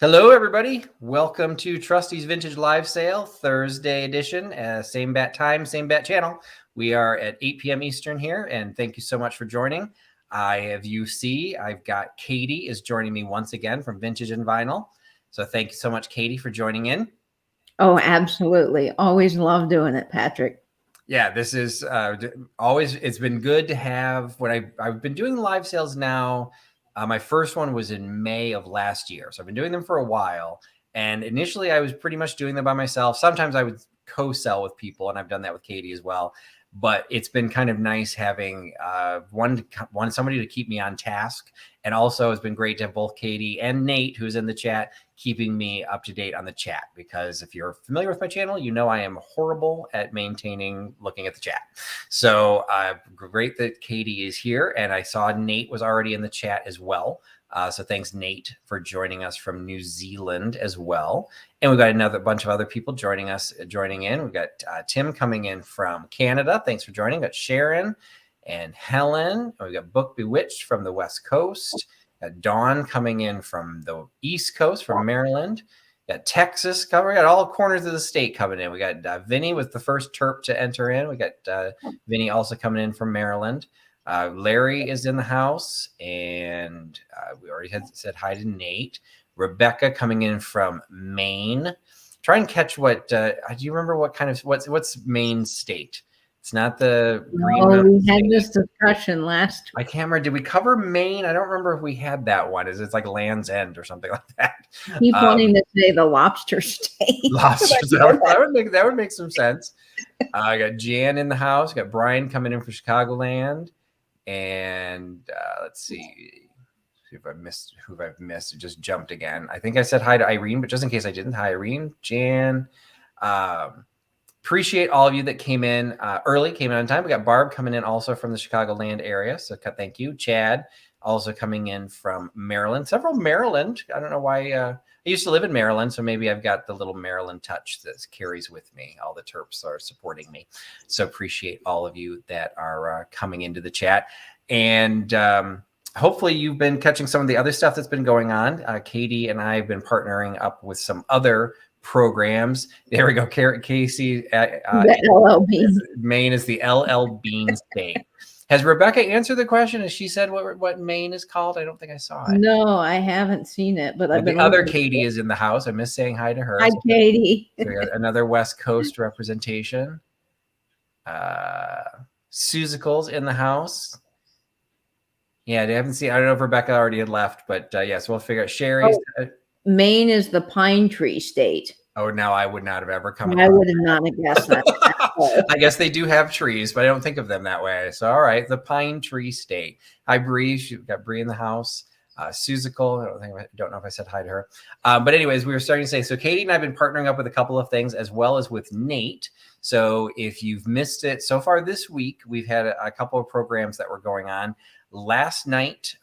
Hello, everybody. Welcome to Trusty's Vintage Live Sale, Thursday edition. Same bat time, same bat channel. We are at 8 p.m. Eastern here, and thank you so much for joining. I've got Katie is joining me once again from Vintage and Vinyl. So thank you so much, Katie, for joining in. Oh, absolutely. Always love doing it, Patrick. Yeah, this is always, it's been good to have when I've been doing live sales now. My first one was in May of last year. So I've been doing them for a while. And initially I was pretty much doing them by myself. Sometimes I would co-sell with people, and I've done that with Katie as well. But it's been kind of nice having somebody to keep me on task. And also it's been great to have both Katie and Nate, who's in the chat, keeping me up to date on the chat. Because if you're familiar with my channel, you know I am horrible at looking at the chat. So great that Katie is here. And I saw Nate was already in the chat as well. So thanks, Nate, for joining us from New Zealand as well. And we've got another bunch of other people joining in. We've got Tim coming in from Canada. Thanks for joining. We've got Sharon and Helen. And we've got Book Bewitched from the West Coast. We've got Dawn coming in from the East Coast, from Maryland. We got Texas covering. We got all corners of the state coming in. We got Vinny was the first Terp to enter in. We got Vinny also coming in from Maryland. Larry is in the house, and we already had said hi to Nate. Rebecca coming in from Maine. Try and catch what do you remember what's Maine state? It's not the Green Mountain we had this discussion last week. I can't remember. Did we cover Maine? I don't remember if we had that one. It's like Land's End or something like that. Keep wanting to say the lobster state. Lobsters. that would make some sense. I got Jan in the house. Got Brian coming in from Chicagoland. And let's see if I missed who I've missed. It just jumped again. I think I said hi to Irene, but just in case I didn't, hi Irene, Jan. Appreciate all of you that came in early, came in on time. We got Barb coming in also from the Chicagoland area, so thank you. Chad also coming in from Maryland. Several Maryland. I don't know why. I used to live in Maryland, so maybe I've got the little Maryland touch that carries with me. All the Terps are supporting me. So appreciate all of you that are coming into the chat. And hopefully you've been catching some of the other stuff that's been going on. Katie and I have been partnering up with some other programs. There we go. Casey. LL Bean. Maine is the LL Bean state. Has Rebecca answered the question? Has she said what Maine is called? I don't think I saw it. No, I haven't seen it, but the other Katie is in the house. I miss saying hi to her. Hi, Katie. So we got another West Coast representation. Susicle's in the house. Yeah, I haven't seen. I don't know if Rebecca already had left, but yes, we'll figure out. Sherry's. Maine is the pine tree state. Oh, now I would not have ever come. I would have not guessed that. I guess they do have trees, but I don't think of them that way. So, all right, the pine tree state. Hi, Bree. You've got Bree in the house. Susicle. I don't know if I said hi to her. But anyways, we were starting to say, so Katie and I have been partnering up with a couple of things as well as with Nate. So if you've missed it so far this week, we've had a couple of programs that were going on. Last night,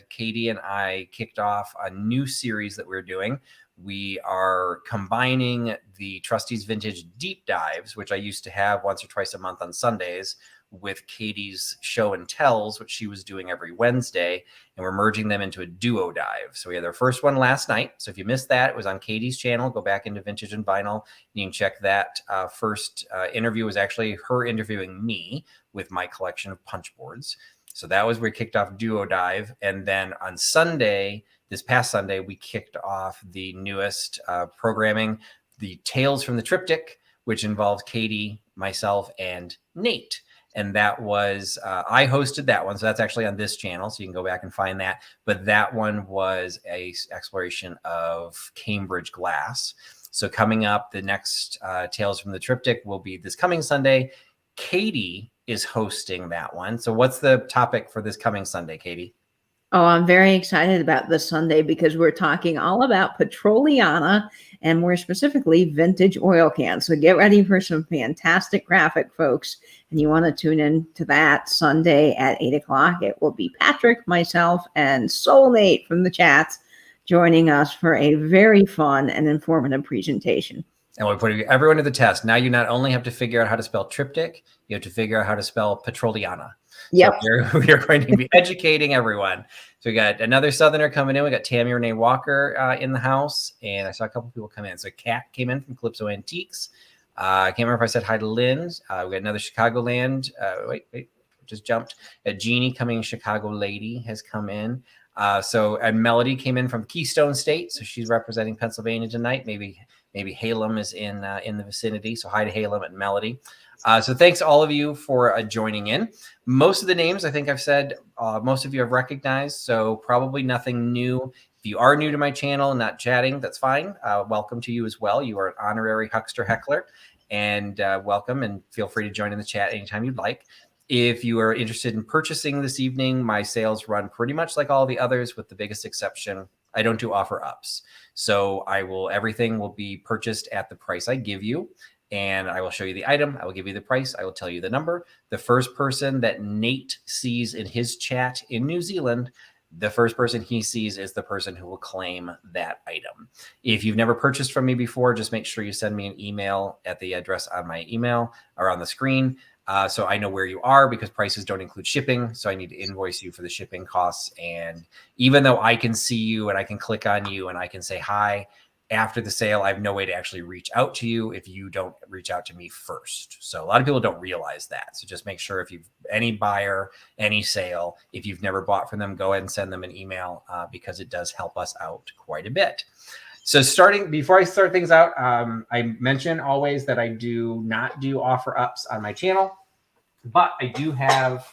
Katie and I kicked off a new series that we're doing. We are combining the Trusty's Vintage Deep Dives, which I used to have once or twice a month on Sundays, with Katie's Show and Tells, which she was doing every Wednesday, and we're merging them into a duo dive. So we had our first one last night. So if you missed that, it was on Katie's channel. Go back into Vintage and Vinyl. You can check that. First interview was actually her interviewing me with my collection of punch boards. So that was where we kicked off duo dive. And then on Sunday, this past Sunday, we kicked off the newest programming, the Tales from the Triptych, which involves Katie, myself, and Nate. And that was, I hosted that one. So that's actually on this channel. So you can go back and find that. But that one was a exploration of Cambridge glass. So coming up, the next Tales from the Triptych will be this coming Sunday. Katie is hosting that one. So what's the topic for this coming Sunday, Katie? Oh, I'm very excited about this Sunday because we're talking all about Petroliana and more specifically vintage oil cans. So get ready for some fantastic graphic, folks. And you want to tune in to that Sunday at 8 o'clock. It will be Patrick, myself, and Soul Nate from the chats joining us for a very fun and informative presentation. And we're putting everyone to the test. Now you not only have to figure out how to spell triptych, you have to figure out how to spell Petroliana. Yep. So we're going to be educating everyone. So we got another Southerner coming in. We got Tammy Renee Walker in the house, and I saw a couple people come in. So Kat came in from Calypso Antiques. I can't remember if I said hi to Lynn. We got another Chicagoland. Wait, just jumped. A Jeannie coming, Chicago lady has come in. And Melody came in from Keystone State, so she's representing Pennsylvania tonight. Maybe Halem is in the vicinity. So hi to Halem and Melody. So thanks all of you for joining in. Most of the names I think I've said, most of you have recognized, so probably nothing new. If you are new to my channel and not chatting, that's fine. Welcome to you as well. You are an honorary Huckster Heckler, and welcome, and feel free to join in the chat anytime you'd like. If you are interested in purchasing this evening, my sales run pretty much like all the others, with the biggest exception, I don't do offer ups. So everything will be purchased at the price I give you. And I will show you the item. I will give you the price. I will tell you the number. The first person that Nate sees in his chat in New Zealand, the first person he sees is the person who will claim that item. If you've never purchased from me before, just make sure you send me an email at the address on my email or on the screen. So I know where you are, because prices don't include shipping. So I need to invoice you for the shipping costs. And even though I can see you and I can click on you and I can say hi, after the sale, I have no way to actually reach out to you if you don't reach out to me first. So a lot of people don't realize that. So just make sure, if you've any buyer, any sale, if you've never bought from them, go ahead and send them an email, because it does help us out quite a bit. So before I start things out, I mention always that I do not do offer ups on my channel, but I do have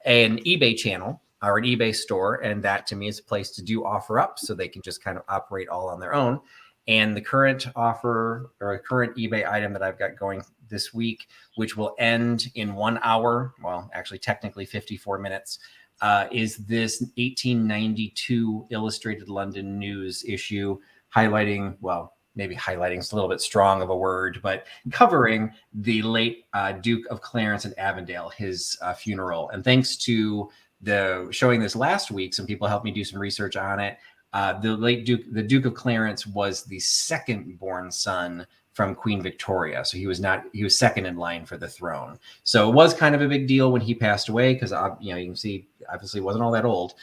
an eBay channel or an eBay store. And that to me is a place to do offer ups, so they can just kind of operate all on their own. And the current offer, or a current eBay item that I've got going this week, which will end in 1 hour, well, actually technically 54 minutes, is this 1892 Illustrated London News issue, highlighting, well, maybe highlighting is a little bit strong of a word, but covering the late Duke of Clarence and Avondale, his funeral. And thanks to showing this last week, some people helped me do some research on it. The Duke of Clarence was the second born son from Queen Victoria. So he was second in line for the throne. So it was kind of a big deal when he passed away, because, you can see, obviously wasn't all that old.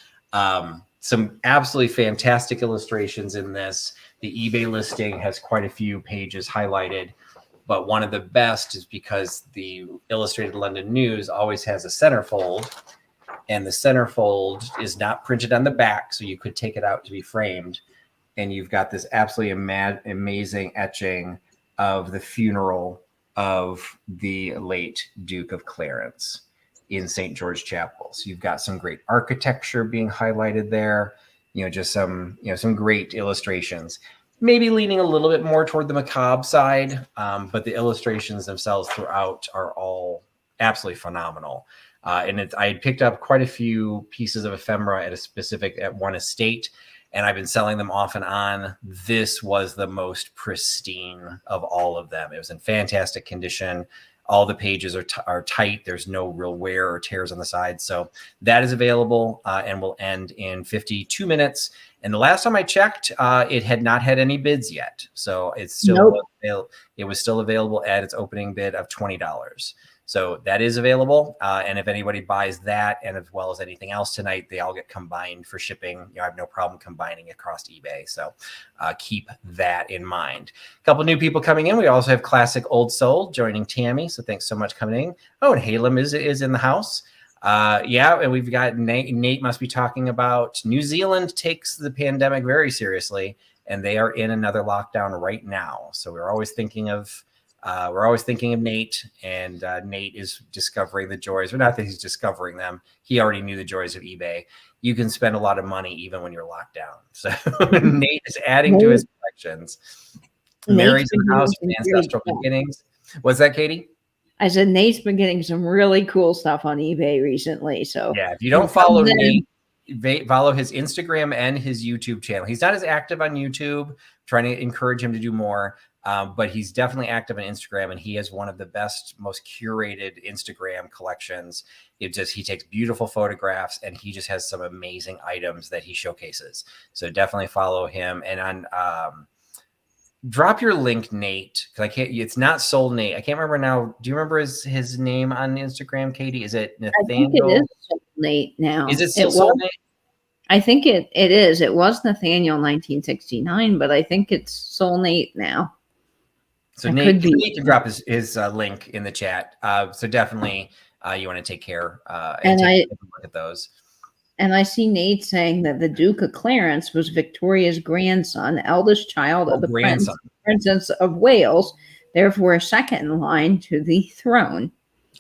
Some absolutely fantastic illustrations in this. The eBay listing has quite a few pages highlighted, but one of the best is because the Illustrated London News always has a centerfold, and the centerfold is not printed on the back, so you could take it out to be framed. And you've got this absolutely amazing etching of the funeral of the late Duke of Clarence in St. George Chapel. So you've got some great architecture being highlighted there, just some great illustrations, maybe leaning a little bit more toward the macabre side. But the illustrations themselves throughout are all absolutely phenomenal. And I had picked up quite a few pieces of ephemera at one estate, and I've been selling them off and on. This was the most pristine of all of them. It was in fantastic condition. All the pages are tight. There's no real wear or tears on the side. So that is available, and will end in 52 minutes. And the last time I checked, it had not had any bids yet. So it was still available at its opening bid of $20. So that is available. And if anybody buys that, and as well as anything else tonight, they all get combined for shipping. I have no problem combining across eBay. So keep that in mind. A couple new people coming in. We also have Classic Old Soul joining Tammy. So thanks so much coming in. Oh, and Halem is in the house. And we've got Nate. Nate must be talking about New Zealand takes the pandemic very seriously, and they are in another lockdown right now. So we're always thinking of Nate, and Nate is discovering the joys, or not that he's discovering them. He already knew the joys of eBay. You can spend a lot of money even when you're locked down. So Nate is adding to his collections. Mary's in the house from Ancestral Beginnings. What's that, Katie? I said Nate's been getting some really cool stuff on eBay recently. So yeah, if you don't follow Nate, follow his Instagram and his YouTube channel. He's not as active on YouTube. Trying to encourage him to do more. But he's definitely active on Instagram, and he has one of the best, most curated Instagram collections. He takes beautiful photographs, and he just has some amazing items that he showcases. So definitely follow him. And on drop your link, Nate, because it's not Soul Nate. I can't remember now. Do you remember his name on Instagram, Katie? Is it Nathaniel? I think it is Soul Nate now. Is it still Soul Nate? I think it is. It was Nathaniel 1969, but I think it's Soul Nate now. So It Nate, could be. Nate can drop his link in the chat. So definitely you want to take care And take a look at those. And I see Nate saying that the Duke of Clarence was Victoria's grandson, eldest child of the grandson. Princess of Wales, therefore second in line to the throne.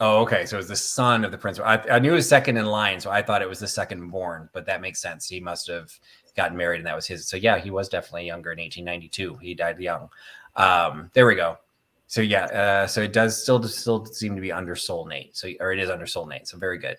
Oh, okay. So it was the son of the prince. I knew he was second in line, so I thought it was the second born, but that makes sense. He must have gotten married and that was his. So yeah, he was definitely younger in 1892. He died young. There we go. So yeah, so it does still seem to be under Soul Nate. So, or it is under Soul Nate. So very good.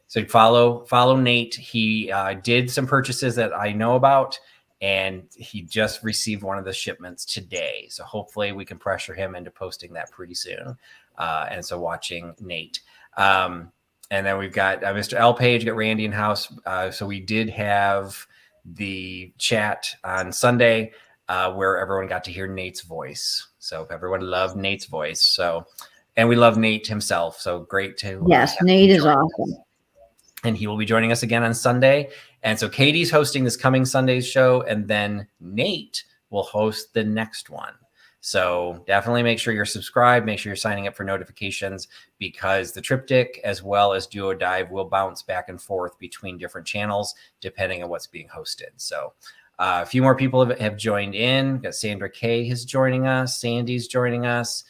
So follow Nate. He did some purchases that I know about, and he just received one of the shipments today. So hopefully we can pressure him into posting that pretty soon. And so watching Nate. And then we've got Mr. L Page, got Randy in house. So we did have the chat on Sunday where everyone got to hear Nate's voice. So everyone loved Nate's voice. So, and we love Nate himself. So great to yes, Nate is awesome. And he will be joining us again on Sunday. And so Katie's hosting this coming Sunday's show, and then Nate will host the next one. So definitely make sure you're subscribed. Make sure you're signing up for notifications, because the triptych as well as Duo Dive will bounce back and forth between different channels depending on what's being hosted. So a few more people have joined in. We've got Sandra Kay is joining us. Sandy's joining us.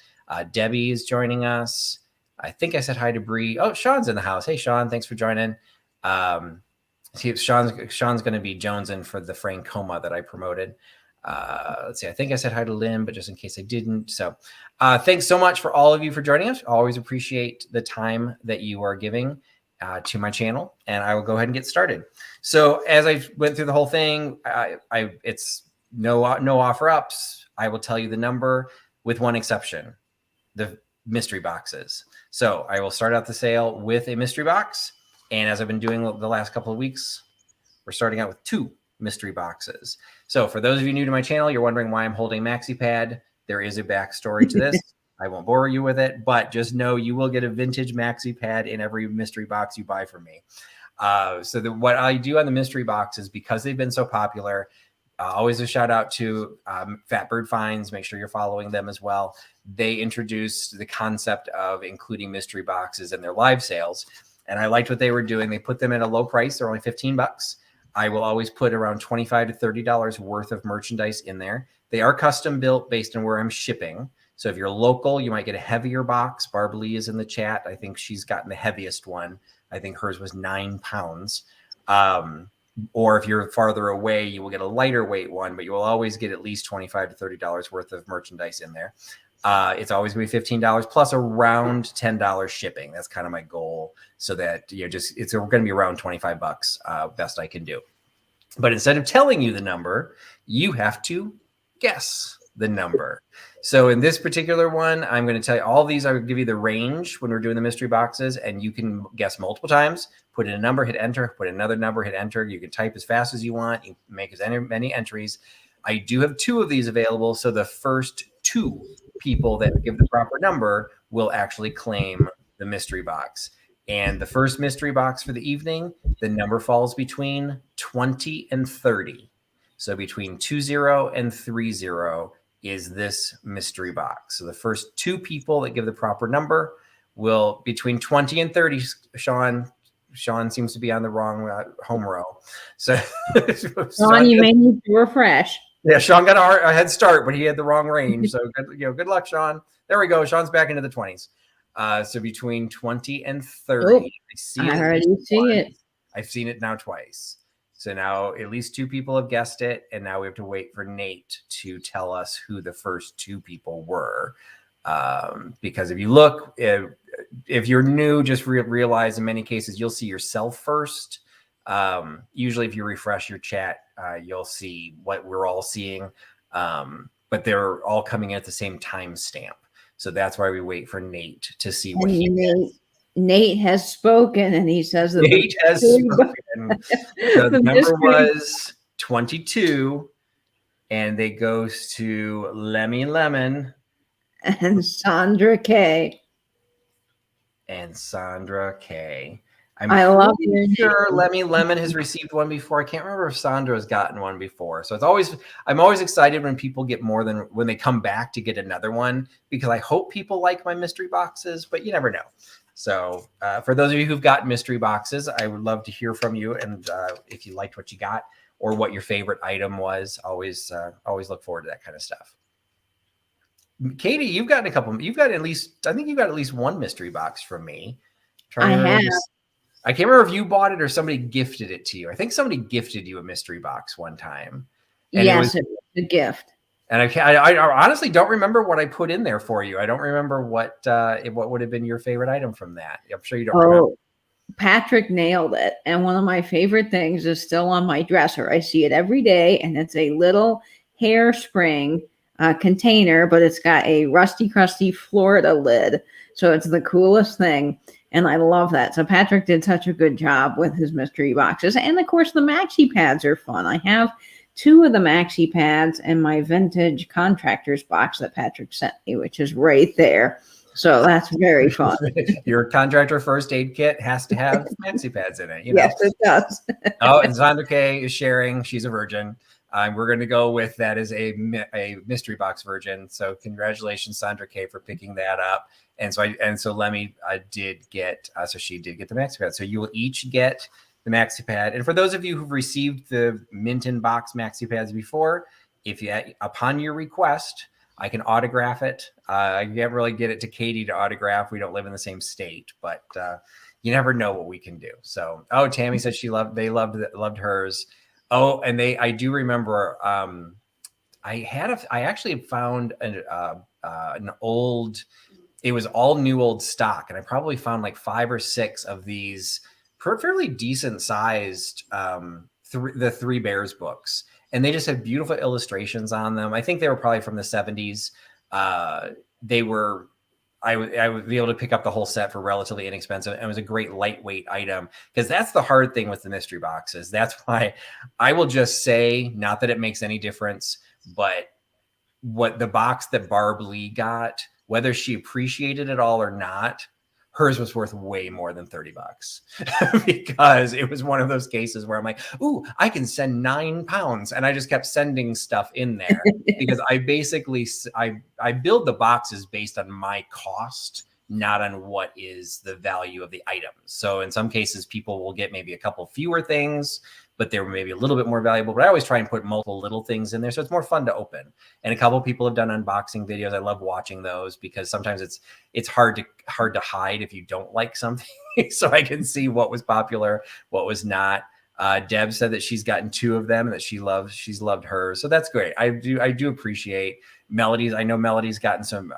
Debbie is joining us. I think I said hi to Bree. Oh, Sean's in the house. Hey, Sean, thanks for joining. Sean's going to be jonesing for the Francoma that I promoted. Let's see. I think I said hi to Lynn, but just in case I didn't. So thanks so much for all of you for joining us. Always appreciate the time that you are giving to my channel, and I will go ahead and get started. So as I went through the whole thing, it's no offer ups. I will tell you the number with one exception, the mystery boxes. So I will start out the sale with a mystery box. And as I've been doing the last couple of weeks, we're starting out with 2 mystery boxes. So for those of you new to my channel, you're wondering why I'm holding MaxiPad. There is a backstory to this. I won't bore you with it, but just know you will get a vintage MaxiPad in every mystery box you buy from me. So what I do on the mystery boxes, because they've been so popular, always a shout out to Fatbird Finds. Make sure you're following them as well. They introduced the concept of including mystery boxes in their live sales. And I liked what they were doing. They put them at a low price. They're only $15. I will always put around $25 to $30 worth of merchandise in there. They are custom built based on where I'm shipping. So if you're local, you might get a heavier box. Barb Lee is in the chat. I think she's gotten the heaviest one. I think hers was 9 pounds. Or if you're farther away, you will get a lighter weight one, but you will always get at least $25 to $30 worth of merchandise in there. It's always going to be $15 plus around $10 shipping. That's kind of my goal, so that it's going to be around $25, best I can do. But instead of telling you the number, you have to guess the number. So in this particular one, I'm going to tell you all these. I will give you the range when we're doing the mystery boxes, and you can guess multiple times. Put in a number, hit enter. Put in another number, hit enter. You can type as fast as you want. You can make as many entries. I do have 2 of these available, so the first 2 people that give the proper number will actually claim the mystery box. And the first mystery box for the evening, the number falls between 20 and 30. So between 20 and 30 is this mystery box. So the first 2 people that give the proper number will, between 20 and 30, Sean seems to be on the wrong home row. So Sean, you may need to refresh. Yeah, Sean got a head start, but he had the wrong range. So good luck, Sean. There we go. Sean's back into the 20s. So between 20 and 30. I already see it. I've seen it now twice. So now at least 2 people have guessed it, and now we have to wait for Nate to tell us who the first 2 people were. Because if you look, if you're new, just realize in many cases you'll see yourself first. Usually if you refresh your chat, you'll see what we're all seeing, but they're all coming in at the same time stamp. So that's why we wait for Nate to see what Nate has spoken, and he says that Nate has spoken. So the number was 22, and it goes to Lemmy Lemon and Sandra K. And Sandra K. I'm I love pretty your sure name. Lemmy Lemon has received one before. I can't remember if Sandra's gotten one before. So I'm always excited when people get more than when they come back to get another one, because I hope people like my mystery boxes, but you never know. So for those of you who've got mystery boxes, I would love to hear from you. And if you liked what you got or what your favorite item was, always look forward to that kind of stuff. Katie, you've gotten a couple. You've got at least, I think you got at least one mystery box from me. Trying I to have. remember. I can't remember if you bought it or somebody gifted it to you. I think somebody gifted you a mystery box one time, and Yes, it was a gift. and I honestly don't remember what I put in there for you. I don't remember what would have been your favorite item from that. I'm sure you don't remember. Oh, Patrick nailed it. And one of my favorite things is still on my dresser. I see it every day, and it's a little hairspring container, but it's got a rusty, crusty Florida lid. So it's the coolest thing. And I love that. So Patrick did such a good job with his mystery boxes. And of course, the maxi pads are fun. I have two of the maxi pads in my vintage contractor's box that Patrick sent me, which is right there. So that's very fun. Your contractor first aid kit has to have maxi pads in it. You know? Yes, it does. Oh, and Sandra K is sharing. She's a virgin. We're going to go with that as a mystery box virgin. So congratulations, Sandra K, for picking that up. And so Lemmy did get. So she did get the maxi pad. So you will each get the maxi pad. And for those of you who've received the mint in box maxi pads before, if you upon your request, I can autograph it. I can't really get it to Katie to autograph. We don't live in the same state, but you never know what we can do. So, Tammy said they loved hers. Oh, and I do remember. I actually found an old. It was all new old stock, and I probably found like 5 or 6 of these fairly decent sized the Three Bears books, and they just had beautiful illustrations on them. I think they were probably from the 70s. They were. I would be able to pick up the whole set for relatively inexpensive. And it was a great lightweight item, because that's the hard thing with the mystery boxes. That's why I will just say, not that it makes any difference, but what the box that Barb Lee got, whether she appreciated it all or not, hers was worth way more than $30 because it was one of those cases where I'm like, ooh, I can send £9. And I just kept sending stuff in there because I basically, I build the boxes based on my cost, not on what is the value of the items. So in some cases, people will get maybe a couple fewer things, but they're maybe a little bit more valuable. But I always try and put multiple little things in there, so it's more fun to open. And a couple of people have done unboxing videos. I love watching those because sometimes it's hard to hide if you don't like something. So I can see what was popular, what was not. Deb said that she's gotten 2 of them and that she's loved hers. So that's great. I do appreciate Melody's. I know Melody's gotten some.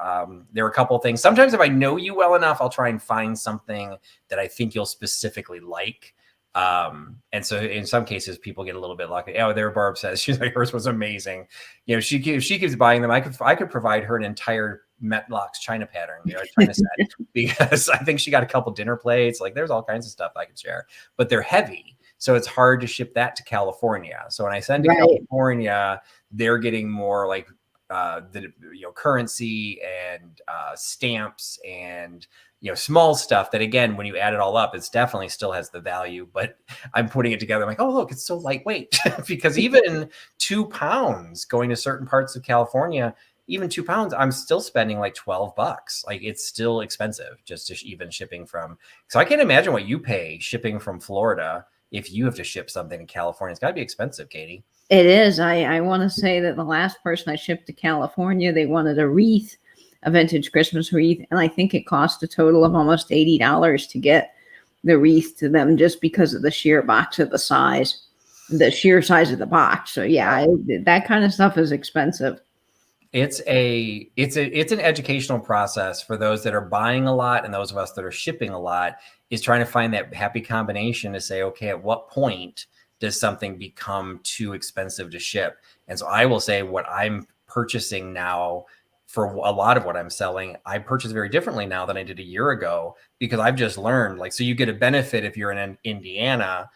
There are a couple of things. Sometimes if I know you well enough, I'll try and find something that I think you'll specifically like. And so in some cases people get a little bit lucky. Oh, there Barb says she's like, hers was amazing. You know, she keeps buying them. I could provide her an entire Metlocks China pattern, China set, because I think she got a couple dinner plates. Like there's all kinds of stuff I could share, but they're heavy. So it's hard to ship that to California. So when I send to California, they're getting more like the currency and stamps and small stuff that, again, when you add it all up, it's definitely still has the value, but I'm putting it together. I'm like, oh, look, it's so lightweight because even 2 pounds going to certain parts of California, even 2 pounds, I'm still spending like $12. Like it's still expensive just to even shipping from. So I can't imagine what you pay shipping from Florida. If you have to ship something to California, it's gotta be expensive, Katie. It is. I want to say that the last person I shipped to California, they wanted a wreath, a vintage Christmas wreath, and I think it cost a total of almost $80 to get the wreath to them, just because of the sheer size of the box. So yeah, that kind of stuff is expensive. It's an educational process for those that are buying a lot and those of us that are shipping a lot, is trying to find that happy combination to say, okay, at what point does something become too expensive to ship? And so I will say what I'm purchasing now for a lot of what I'm selling, I purchase very differently now than I did a year ago, because I've just learned, like, so you get a benefit if you're in Indiana,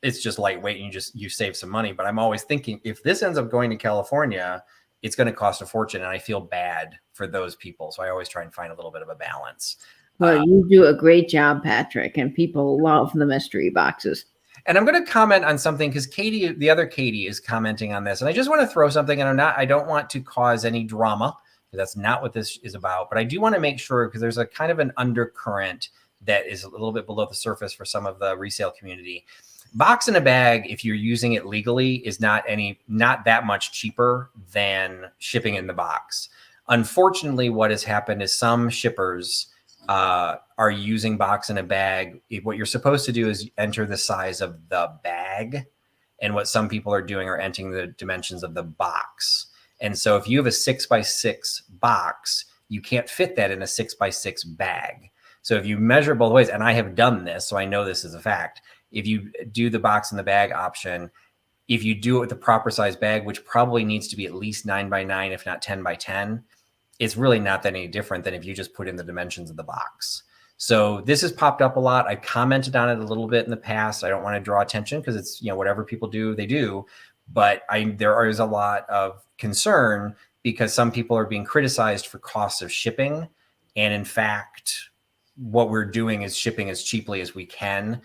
it's just lightweight and you save some money. But I'm always thinking, if this ends up going to California, it's going to cost a fortune. And I feel bad for those people. So I always try and find a little bit of a balance. Well, you do a great job, Patrick, and people love the mystery boxes. And I'm going to comment on something because Katie, the other Katie, is commenting on this, and I just want to throw something. And I don't want to cause any drama because that's not what this is about. But I do want to make sure because there's a kind of an undercurrent that is a little bit below the surface for some of the resale community. Box in a bag, if you're using it legally, is not that much cheaper than shipping in the box. Unfortunately, what has happened is some shippers are using box in a bag. What you're supposed to do is enter the size of the bag. And what some people are doing are entering the dimensions of the box. And so if you have a 6x6 box, you can't fit that in a 6x6 bag. So if you measure both ways, and I have done this, so I know this is a fact, if you do the box in the bag option, if you do it with the proper size bag, which probably needs to be at least 9x9, if not 10x10, it's really not that any different than if you just put in the dimensions of the box. So this has popped up a lot. I've commented on it a little bit in the past. I don't want to draw attention because it's, whatever people do, they do. But there is a lot of concern because some people are being criticized for costs of shipping. And in fact, what we're doing is shipping as cheaply as we can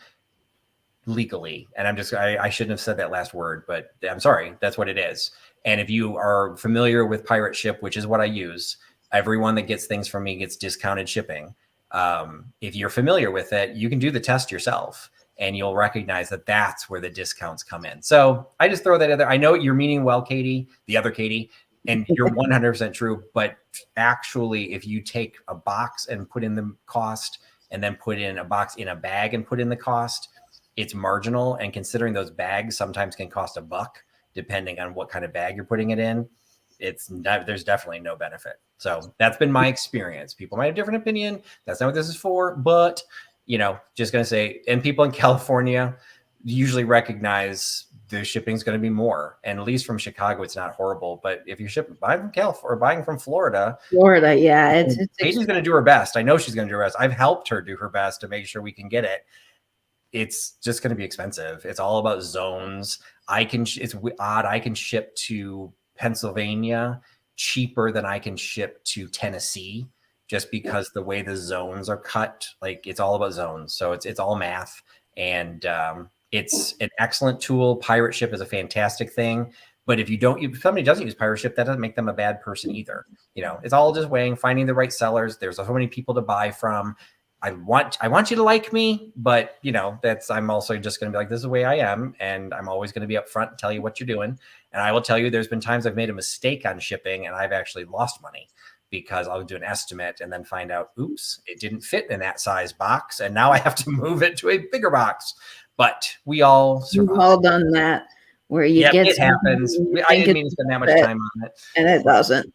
legally. And I shouldn't have said that last word, but I'm sorry, that's what it is. And if you are familiar with Pirate Ship, which is what I use, everyone that gets things from me gets discounted shipping. If you're familiar with it, you can do the test yourself and you'll recognize that that's where the discounts come in. So I just throw that in there. I know you're meaning well, Katie, the other Katie, and you're 100% true. But actually, if you take a box and put in the cost and then put in a box in a bag and put in the cost, it's marginal. And considering those bags sometimes can cost $1, depending on what kind of bag you're putting it in, there's definitely no benefit. So that's been my experience. People might have a different opinion. That's not what this is for, but just going to say, and people in California usually recognize the shipping is going to be more. And at least from Chicago, it's not horrible. But if you're buying from California or buying from Florida, yeah, it's Katie's going to do her best. I know she's going to do her best. I've helped her do her best to make sure we can get it. It's just going to be expensive. It's all about zones. It's odd. I can ship to Pennsylvania cheaper than I can ship to Tennessee just because the way the zones are cut, like it's all about zones. So it's all math, and it's an excellent tool. Pirate Ship is a fantastic thing. But if somebody doesn't use Pirate Ship, that doesn't make them a bad person either. It's all just finding the right sellers. There's so many people to buy from. I want you to like me, but I'm also just going to be like, this is the way I am. And I'm always going to be upfront and tell you what you're doing. And I will tell you, there's been times I've made a mistake on shipping and I've actually lost money because I'll do an estimate and then find out, oops, it didn't fit in that size box. And now I have to move it to a bigger box, but we all survive. We've all done that. Where you get it happens. I didn't mean to spend that much time on it, and it doesn't.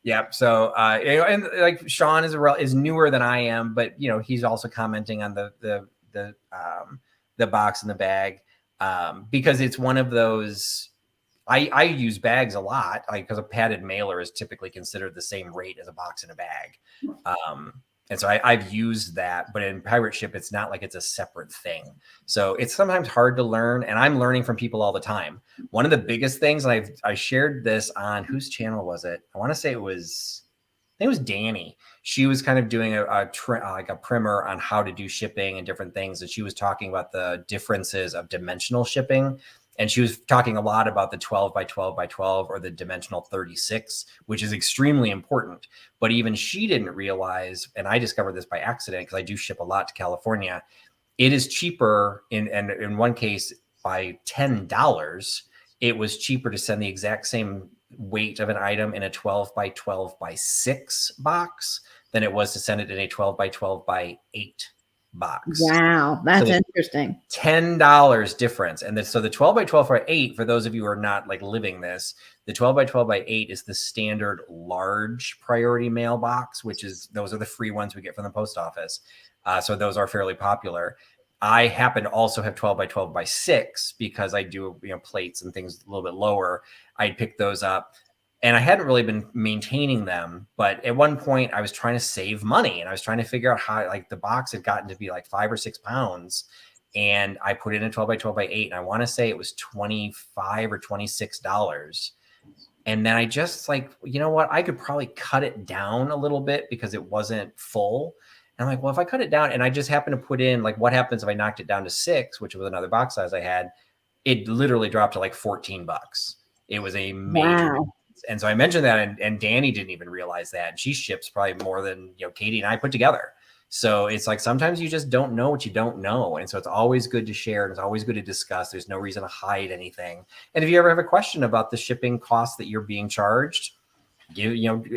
Yep. So, and like Sean is newer than I am, but he's also commenting on the box in the bag because it's one of those. I use bags a lot because a padded mailer is typically considered the same rate as a box in a bag. And so I've used that, but in Pirate Ship, it's not like it's a separate thing. So it's sometimes hard to learn, and I'm learning from people all the time. One of the biggest things, and I shared this on whose channel was it? I want to say it was Danny. She was kind of doing a primer on how to do shipping and different things, and she was talking about the differences of dimensional shipping. And she was talking a lot about the 12 by 12 by 12 or the dimensional 36, which is extremely important. But even she didn't realize, and I discovered this by accident because I do ship a lot to California, it is cheaper in one case by $10. It was cheaper to send the exact same weight of an item in a 12 by 12 by 6 box than it was to send it in a 12 by 12 by 8 box. Wow, that's interesting. $10 difference. And so the 12 by 12 by 8, for those of you who are not living this, the 12 by 12 by 8 is the standard large priority mail box, those are the free ones we get from the post office. So those are fairly popular. I happen to also have 12 by 12 by 6 because I do plates and things a little bit lower. I'd pick those up. And I hadn't really been maintaining them, but at one point I was trying to save money and I was trying to figure out how the box had gotten to be 5 or 6 pounds, and I put it in 12 by 12 by 8, and I want to say it was $25 or $26. And then I just you know what, I could probably cut it down a little bit because it wasn't full. And I'm like, well, if I cut it down and I just happen to put in like, what happens if I knocked it down to 6, which was another box size I had, it literally dropped to like $14. It was a major difference. And so I mentioned that, and Danny didn't even realize that. And she ships probably more than, Katie and I put together. So it's like, sometimes you just don't know what you don't know. And so it's always good to share. And it's always good to discuss. There's no reason to hide anything. And if you ever have a question about the shipping costs that you're being charged,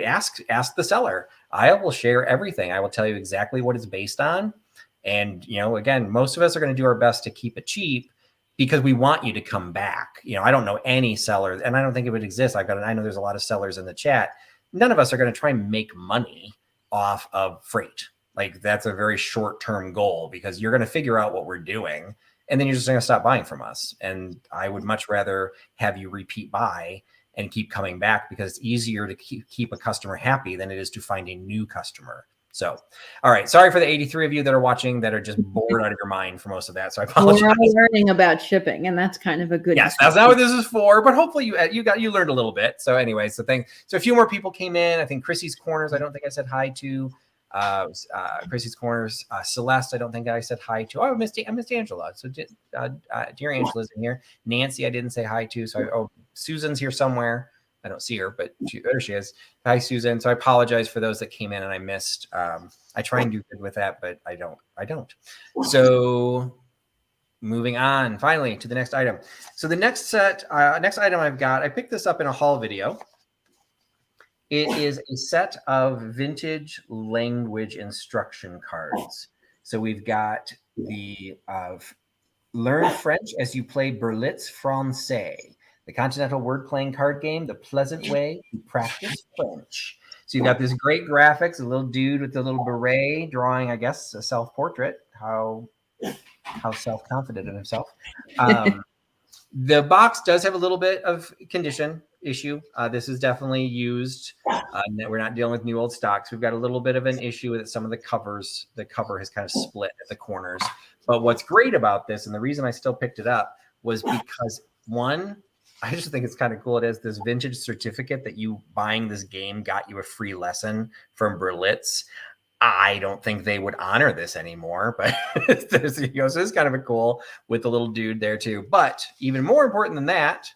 ask the seller. I will share everything. I will tell you exactly what it's based on. And, again, most of us are going to do our best to keep it cheap because we want you to come back. I don't know any sellers, and I don't think it would exist. I know there's a lot of sellers in the chat. None of us are going to try and make money off of freight. Like, that's a very short-term goal, because you're going to figure out what we're doing, and then you're just going to stop buying from us. And I would much rather have you repeat buy and keep coming back, because it's easier to keep a customer happy than it is to find a new customer. So, all right. Sorry for the 83 of you that are watching that are just bored out of your mind for most of that. So I apologize. We're all learning about shipping, and that's kind of a good. Yes, that's not what this is for, but hopefully you learned a little bit. So anyway, so a few more people came in. I think Chrissy's Corners, I don't think I said hi to. Chrissy's Corners, Celeste, I don't think I said hi to. Oh, I missed Angela. So dear Angela's in here. Nancy, I didn't say hi to. So Susan's here somewhere. I don't see her, but there she is. Hi, Susan. So I apologize for those that came in and I missed. I try and do good with that, but I don't. So moving on, finally, to the next item. So the next item I've got, I picked this up in a haul video. It is a set of vintage language instruction cards. So we've got the Learn French as you play Berlitz Français, the continental word-playing card game, the pleasant way to practice French. So you've got this great graphics, a little dude with a little beret drawing, I guess, a self-portrait. How self-confident in himself. The box does have a little bit of condition issue. This is definitely used. We're not dealing with new old stocks. We've got a little bit of an issue with some of the covers. The cover has kind of split at the corners. But what's great about this, and the reason I still picked it up, was because, one, I just think it's kind of cool. It has this vintage certificate that you buying this game got you a free lesson from Berlitz. I don't think they would honor this anymore, but so it's kind of a cool with the little dude there too. But even more important than that,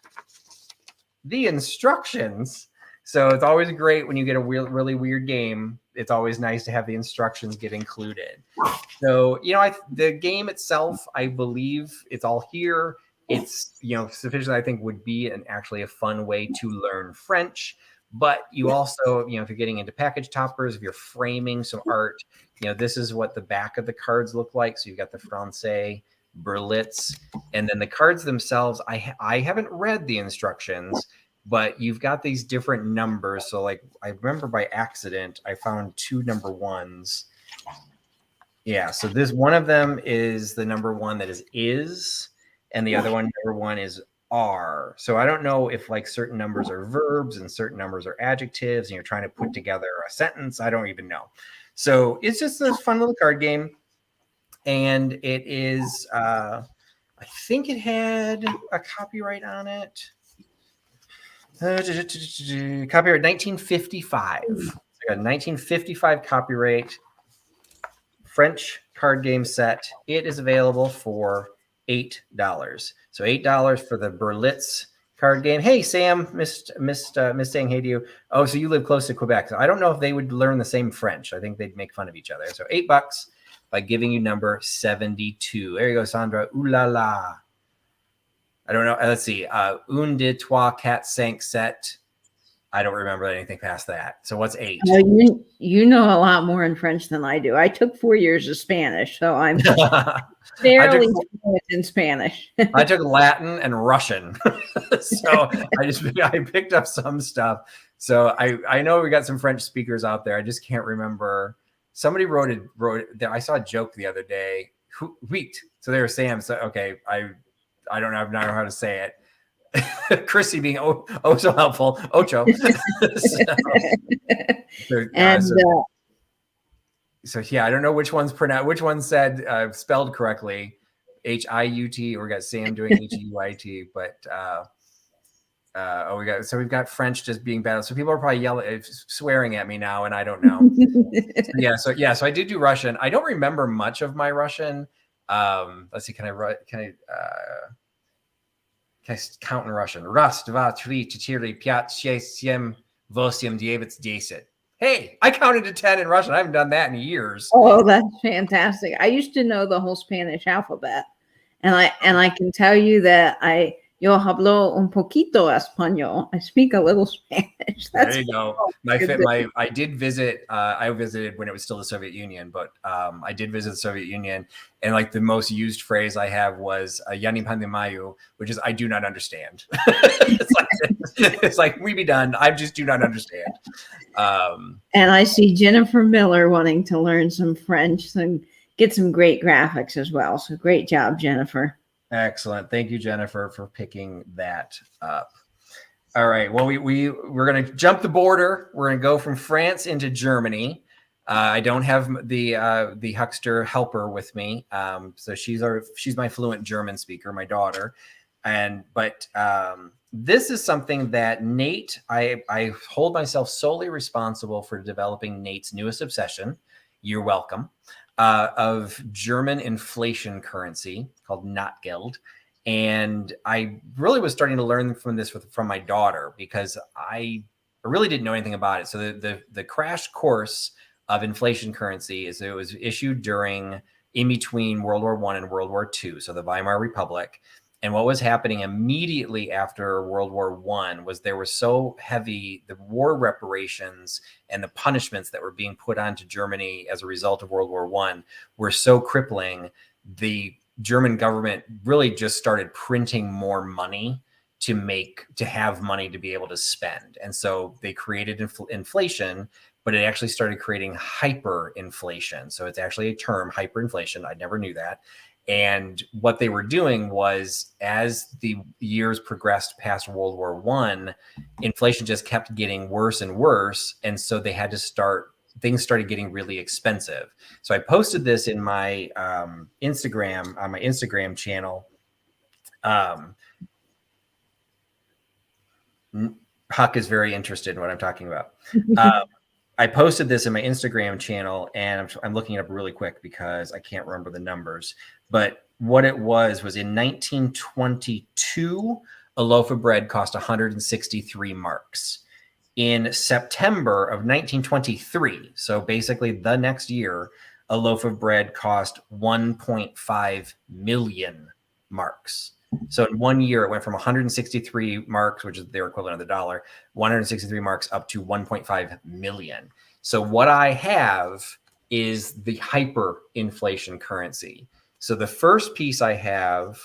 the instructions. So it's always great when you get a really weird game. It's always nice to have the instructions get included. So, the game itself, I believe it's all here. It's, sufficient, I think, would be actually a fun way to learn French. But you also, if you're getting into package toppers, if you're framing some art, this is what the back of the cards look like. So you've got the Francais, Berlitz, and then the cards themselves. I haven't read the instructions, but you've got these different numbers. So like, I remember by accident, I found 2 number 1s. Yeah. So one of them is the number 1 that is, and the other one, number 1 is are. So I don't know if like certain numbers are verbs and certain numbers are adjectives, and you're trying to put together a sentence. I don't even know. So it's just a fun little card game. And it is, I think it had a copyright on it. Copyright 1955. So I got a 1955 copyright French card game set. It is available for $8. So $8 for the Berlitz card game. Hey, Sam, missed saying hey to you. Oh, so you live close to Quebec. So I don't know if they would learn the same French. I think they'd make fun of each other. So $8 by giving you number 72. There you go, Sandra. Ooh la la. I don't know. Let's see. Un, deux, trois, quatre, cinq, sept. I don't remember anything past that. So what's 8? You know a lot more in French than I do. I took 4 years of Spanish, so I'm fairly fluent in Spanish. I took Latin and Russian. So I picked up some stuff. So I know we got some French speakers out there. I just can't remember. Somebody wrote it. I saw a joke the other day. Wheat. So they were saying, so okay, I don't know how to say it. Chrissy being so helpful. Ocho. So yeah, I don't know which one's pronounced. Which one said spelled correctly, HIUT, or got Sam doing HUIT. But we've got French just being bad. So people are probably yelling, swearing at me now, and I don't know. So I did do Russian. I don't remember much of my Russian. Let's see, can I count in Russian? Раз, два, три, четыре, пять, шесть, семь, восемь, девять, десять. Hey, I counted to 10 in Russian. I haven't done that in years. Oh, that's fantastic. I used to know the whole Spanish alphabet. And I can tell you that yo hablo un poquito español. I speak a little Spanish. There you go. I did visit. I visited when it was still the Soviet Union, but I did visit the Soviet Union, and like the most used phrase I have was "Ya ni pan de mayo," which is "I do not understand." it's like we be done. I just do not understand. And I see Jennifer Miller wanting to learn some French and get some great graphics as well. So great job, Jennifer. Excellent. Thank you, Jennifer, for picking that up. All right. Well, we're going to jump the border. We're going to go from France into Germany. I don't have the Huckster helper with me, so she's my fluent German speaker, my daughter, but this is something that Nate. I hold myself solely responsible for developing Nate's newest obsession. You're welcome. Of German inflation currency called Notgeld. And I really was starting to learn from my daughter because I really didn't know anything about it. So the crash course of inflation currency is it was issued in between World War I and World War II. So the Weimar Republic. And what was happening immediately after World War I was there were so heavy, the war reparations and the punishments that were being put onto Germany as a result of World War I were so crippling. The German government really just started printing more money to have money to be able to spend. And so they created inflation, but it actually started creating hyperinflation. So it's actually a term, hyperinflation. I never knew that. And what they were doing was, as the years progressed past World War I, inflation just kept getting worse and worse. And so they had to things started getting really expensive. So I posted this in my Instagram, on my Instagram channel. Huck is very interested in what I'm talking about. I posted this in my Instagram channel, and I'm looking it up really quick because I can't remember the numbers. But what it was in 1922, a loaf of bread cost 163 marks. In September of 1923, so basically the next year, a loaf of bread cost 1.5 million marks. So in 1 year, it went from 163 marks, which is their equivalent of the dollar, 163 marks up to 1.5 million. So what I have is the hyperinflation currency. So the first piece I have,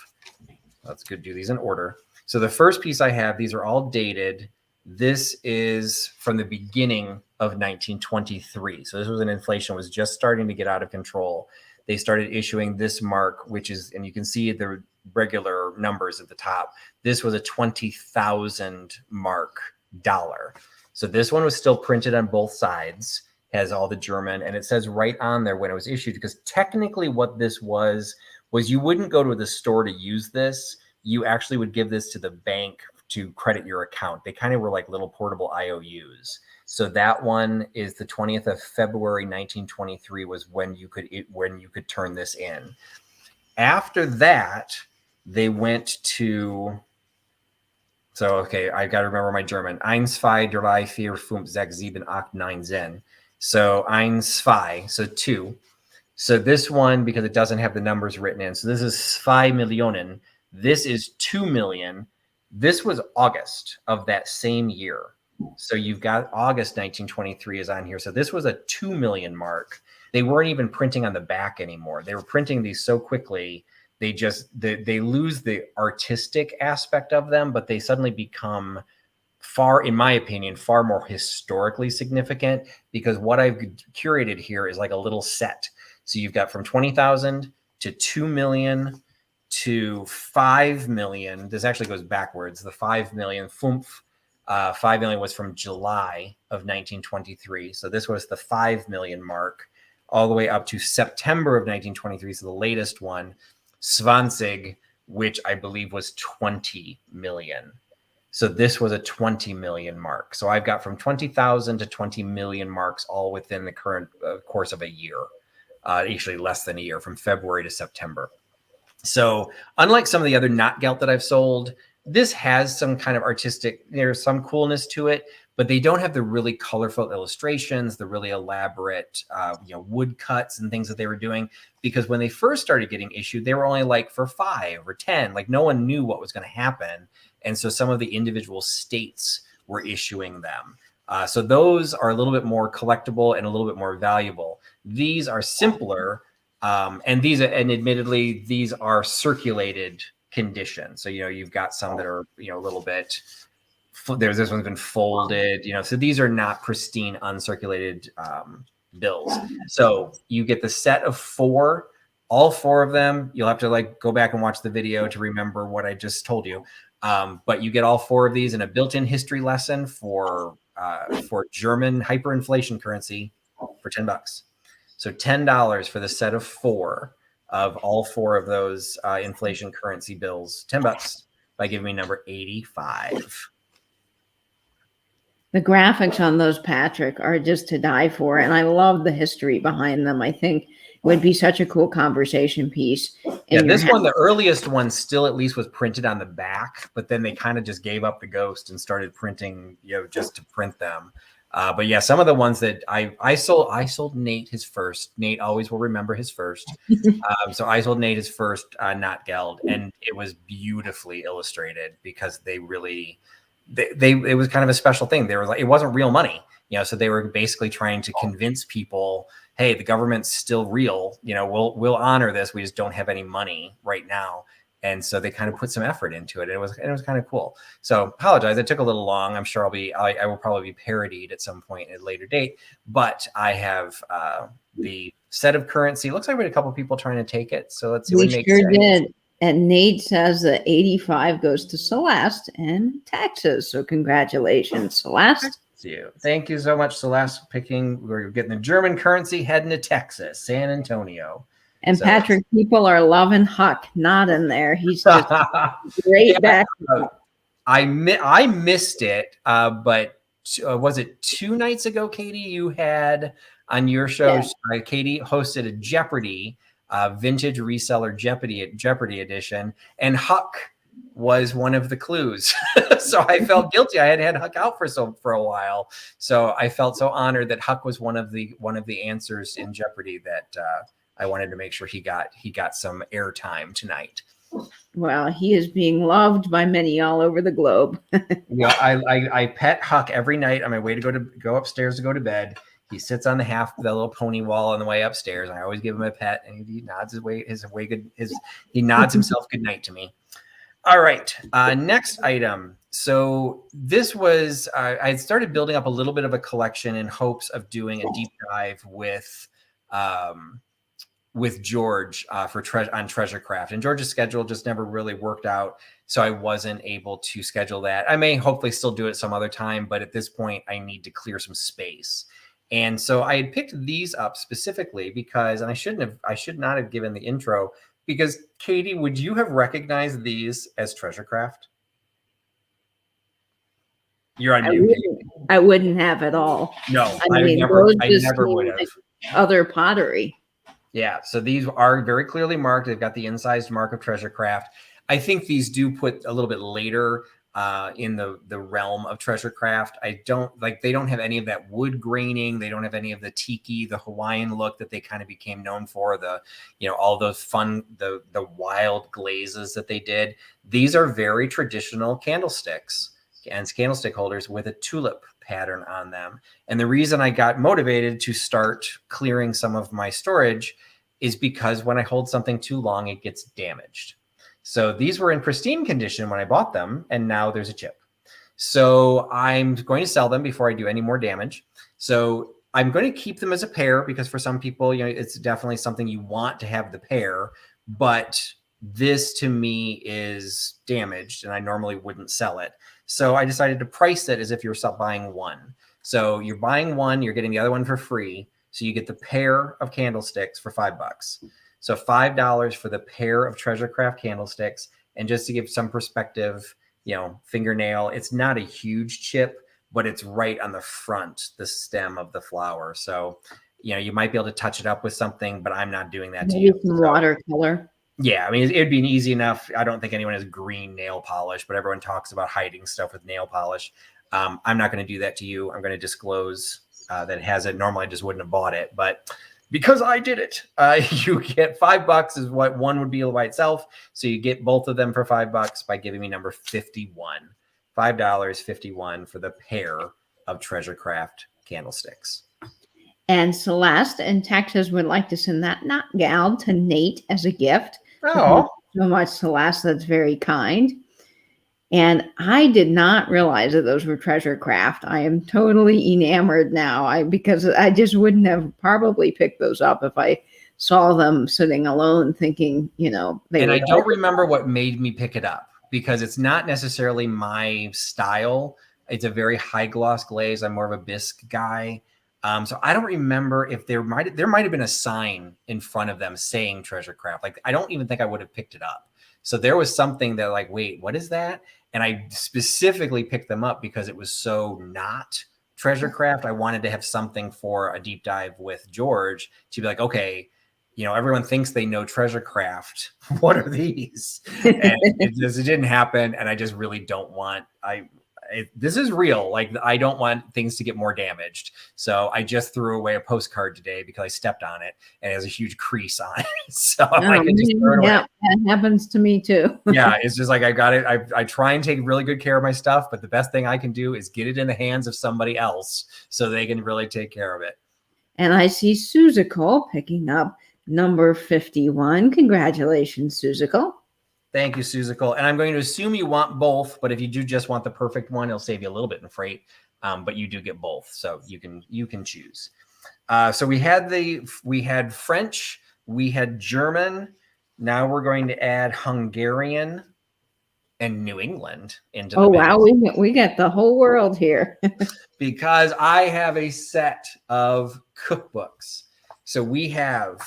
let's go do these in order. So the first piece I have, these are all dated. This is from the beginning of 1923. So this was an inflation was just starting to get out of control. They started issuing this mark, which is, and you can see the regular numbers at the top. This was a 20,000 mark dollar. So this one was still printed on both sides, has all the German, and it says right on there when it was issued, because technically what this was you wouldn't go to the store to use this. You actually would give this to the bank to credit your account. They kind of were like little portable IOUs. So that one is the 20th of February, 1923 was when you could turn this in. After that, they went to, so, okay, I got to remember my German. 1, 2, 3, 4, 5, 6, 7, 8, 9, 10. So 1, 2, so 2. So this one, because it doesn't have the numbers written in, so this is 5 Millionen. This is 2 million. This was August of that same year. So you've got August 1923 is on here. So this was a 2 million mark. They weren't even printing on the back anymore. They were printing these so quickly. They lose the artistic aspect of them, but they suddenly become in my opinion, far more historically significant, because what I've curated here is like a little set. So you've got from 20,000 to 2 million to 5 million. This actually goes backwards. The 5 million, 5 million was from July of 1923. So this was the 5 million mark all the way up to September of 1923. So the latest one, 20, which I believe was 20 million. So this was a 20 million mark. So I've got from 20,000 to 20 million marks all within the current course of a year, actually less than a year, from February to September. So unlike some of the other not gelt that I've sold, this has some kind of artistic, there's some coolness to it, but they don't have the really colorful illustrations, the really elaborate, wood cuts and things that they were doing. Because when they first started getting issued, they were only like for 5 or 10, like no one knew what was going to happen. And so some of the individual states were issuing them. So those are a little bit more collectible and a little bit more valuable. These are simpler. And admittedly, these are circulated condition. So, you've got some that are, a little bit, this one's been folded, so these are not pristine, uncirculated bills. So you get the set of 4, all 4 of them. You'll have to go back and watch the video to remember what I just told you. But you get all 4 of these in a built-in history lesson for German hyperinflation currency for $10. So $10 for the set of 4 of all 4 of those inflation currency bills. $10 by giving me number 85. The graphics on those, Patrick, are just to die for, and I love the history behind them. I think it would be such a cool conversation piece. Yeah, this one, the earliest one, still at least was printed on the back, but then they kind of just gave up the ghost and started printing, just to print them. But yeah, some of the ones that I sold Nate his first. Nate always will remember his first. So I sold Nate his first not geld, and it was beautifully illustrated because they really. It was kind of a special thing. They were like, it wasn't real money, so they were basically trying to convince people, hey, the government's still real. We'll honor this. We just don't have any money right now. And so they kind of put some effort into it. It was kind of cool. So apologize. It took a little long. I'm sure I will probably be parodied at some point at a later date, but I have the set of currency. Looks like we had a couple people trying to take it. So let's see what Nate sure did. And Nate says that 85 goes to Celeste in Texas. So congratulations, Celeste. Thank you so much, Celeste, we're getting the German currency heading to Texas, San Antonio. And so, Patrick, people are loving Huck not in there. He's just great back. I missed it, but was it 2 nights ago, Katie, you had on your show, Katie hosted a Jeopardy vintage reseller Jeopardy edition, and Huck was one of the clues. So I felt guilty. I had Huck out for a while, so I felt so honored that Huck was one of the answers in Jeopardy that I wanted to make sure he got some airtime tonight. Well, he is being loved by many all over the globe. I pet Huck every night on my way to go upstairs to go to bed. He sits on the little pony wall on the way upstairs. I always give him a pet, and he nods he nods himself good night to me. All right, next item. So this was I had started building up a little bit of a collection in hopes of doing a deep dive with George on Treasure Craft, and George's schedule just never really worked out, so I wasn't able to schedule that. I may hopefully still do it some other time, but at this point, I need to clear some space. And so I had picked these up specifically because, and I should not have given the intro, because Katie, would you have recognized these as Treasure Craft? You're on mute. I wouldn't have at all. No, I never would have. Other pottery. Yeah, so these are very clearly marked. They've got the incised mark of Treasure Craft. I think these do put a little bit later in the realm of Treasure Craft. They don't have any of that wood graining. They don't have any of the tiki, the Hawaiian look that they kind of became known for, all those fun, the wild glazes that they did. These are very traditional candlesticks and candlestick holders with a tulip pattern on them. And the reason I got motivated to start clearing some of my storage is because when I hold something too long, it gets damaged. So these were in pristine condition when I bought them, and now there's a chip. So I'm going to sell them before I do any more damage. So I'm going to keep them as a pair because for some people, it's definitely something you want to have the pair, but this to me is damaged and I normally wouldn't sell it. So I decided to price it as if you're buying one. So you're buying one, you're getting the other one for free. So you get the pair of candlesticks for $5. So $5 for the pair of Treasure Craft candlesticks. And just to give some perspective, fingernail. It's not a huge chip, but it's right on the front, the stem of the flower. So, you might be able to touch it up with something, but I'm not doing that to Maybe you. some So, watercolor. yeah, I mean, it'd be an easy enough. I don't think anyone has green nail polish, but everyone talks about hiding stuff with nail polish. I'm not going to do that to you. I'm going to disclose that it has it. Normally, I just wouldn't have bought it, but because I did it, you get $5 is what one would be by itself. So you get both of them for $5 by giving me number 51, $5.51 for the pair of Treasure Craft candlesticks. And Celeste in Texas would like to send that gal to Nate as a gift. So thank Oh, you so much, Celeste. That's very kind. And I did not realize that those were Treasure Craft. I am totally enamored now. Because I just wouldn't have probably picked those up if I saw them sitting alone, thinking, they. and I don't remember what made me pick it up because it's not necessarily my style. It's a very high gloss glaze. I'm more of a bisque guy. So I don't remember if there might have been a sign in front of them saying Treasure Craft. Like, I don't even think I would have picked it up. So there was something that like, wait, what is that? And I specifically picked them up because it was so not Treasure Craft. I wanted to have something for a deep dive with George to be like, okay, everyone thinks they know Treasure Craft. What are these? And it didn't happen. And I just really don't want, this is real. Like, I don't want things to get more damaged. So I just threw away a postcard today because I stepped on it and it has a huge crease on it. So I can just throw it away. Yeah, that happens to me too. Yeah, it's just like I got it. I try and take really good care of my stuff, but the best thing I can do is get it in the hands of somebody else so they can really take care of it. And I see Suzical picking up number 51. Congratulations, Suzical. Thank you, Suzical. And I'm going to assume you want both, but if you do just want the perfect one, it'll save you a little bit in freight. But you do get both, so you can choose. So we had French, we had German. Now we're going to add Hungarian and New England into the mix. Wow, we got the whole world here. Because I have a set of cookbooks. So we have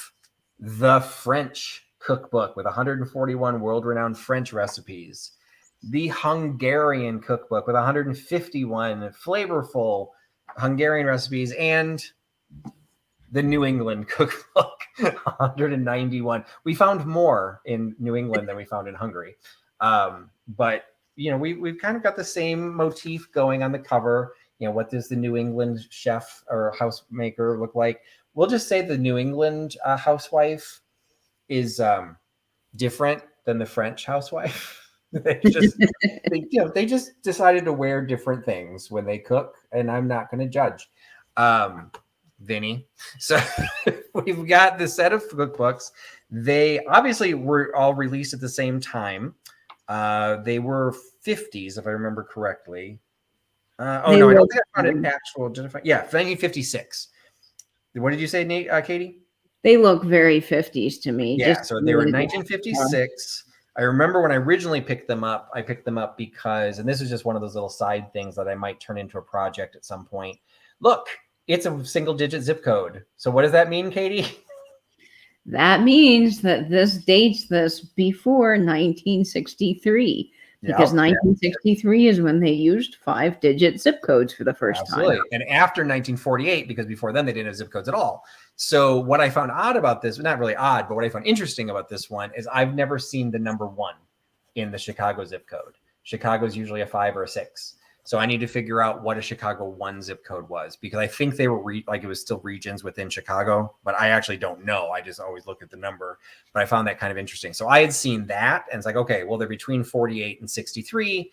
the French cookbook with 141 world-renowned French recipes, the Hungarian cookbook with 151 flavorful Hungarian recipes, and the New England cookbook, 191. We found more in New England than we found in Hungary. But, we've kind of got the same motif going on the cover. What does the New England chef or housemaker look like? We'll just say the New England housewife is different than the French housewife. they just decided to wear different things when they cook, and I'm not going to judge. Vinny. So we've got the set of cookbooks. They obviously were all released at the same time. They were 50s, if I remember correctly. I don't think I found an actual. Yeah, 1956. What did you say, Nate? Katie? They look very 50s to me. Yeah, so they were 1956. I remember when I originally picked them up, I picked them up because, and this is just one of those little side things that I might turn into a project at some point. Look, it's a single-digit zip code. So what does that mean, Katie? That means that this dates this before 1963. Because 1963 is when they used 5-digit zip codes for the first time. And after 1948, because before then they didn't have zip codes at all. So what I found odd about this, not really odd, but what I found interesting about this one is I've never seen the number 1 in the Chicago zip code. Chicago is usually a 5 or a 6. So I need to figure out what a Chicago 1 zip code was, because I think they were it was still regions within Chicago, but I actually don't know. I just always look at the number, but I found that kind of interesting. So I had seen that and it's like, okay, well, they're between 48 and 63.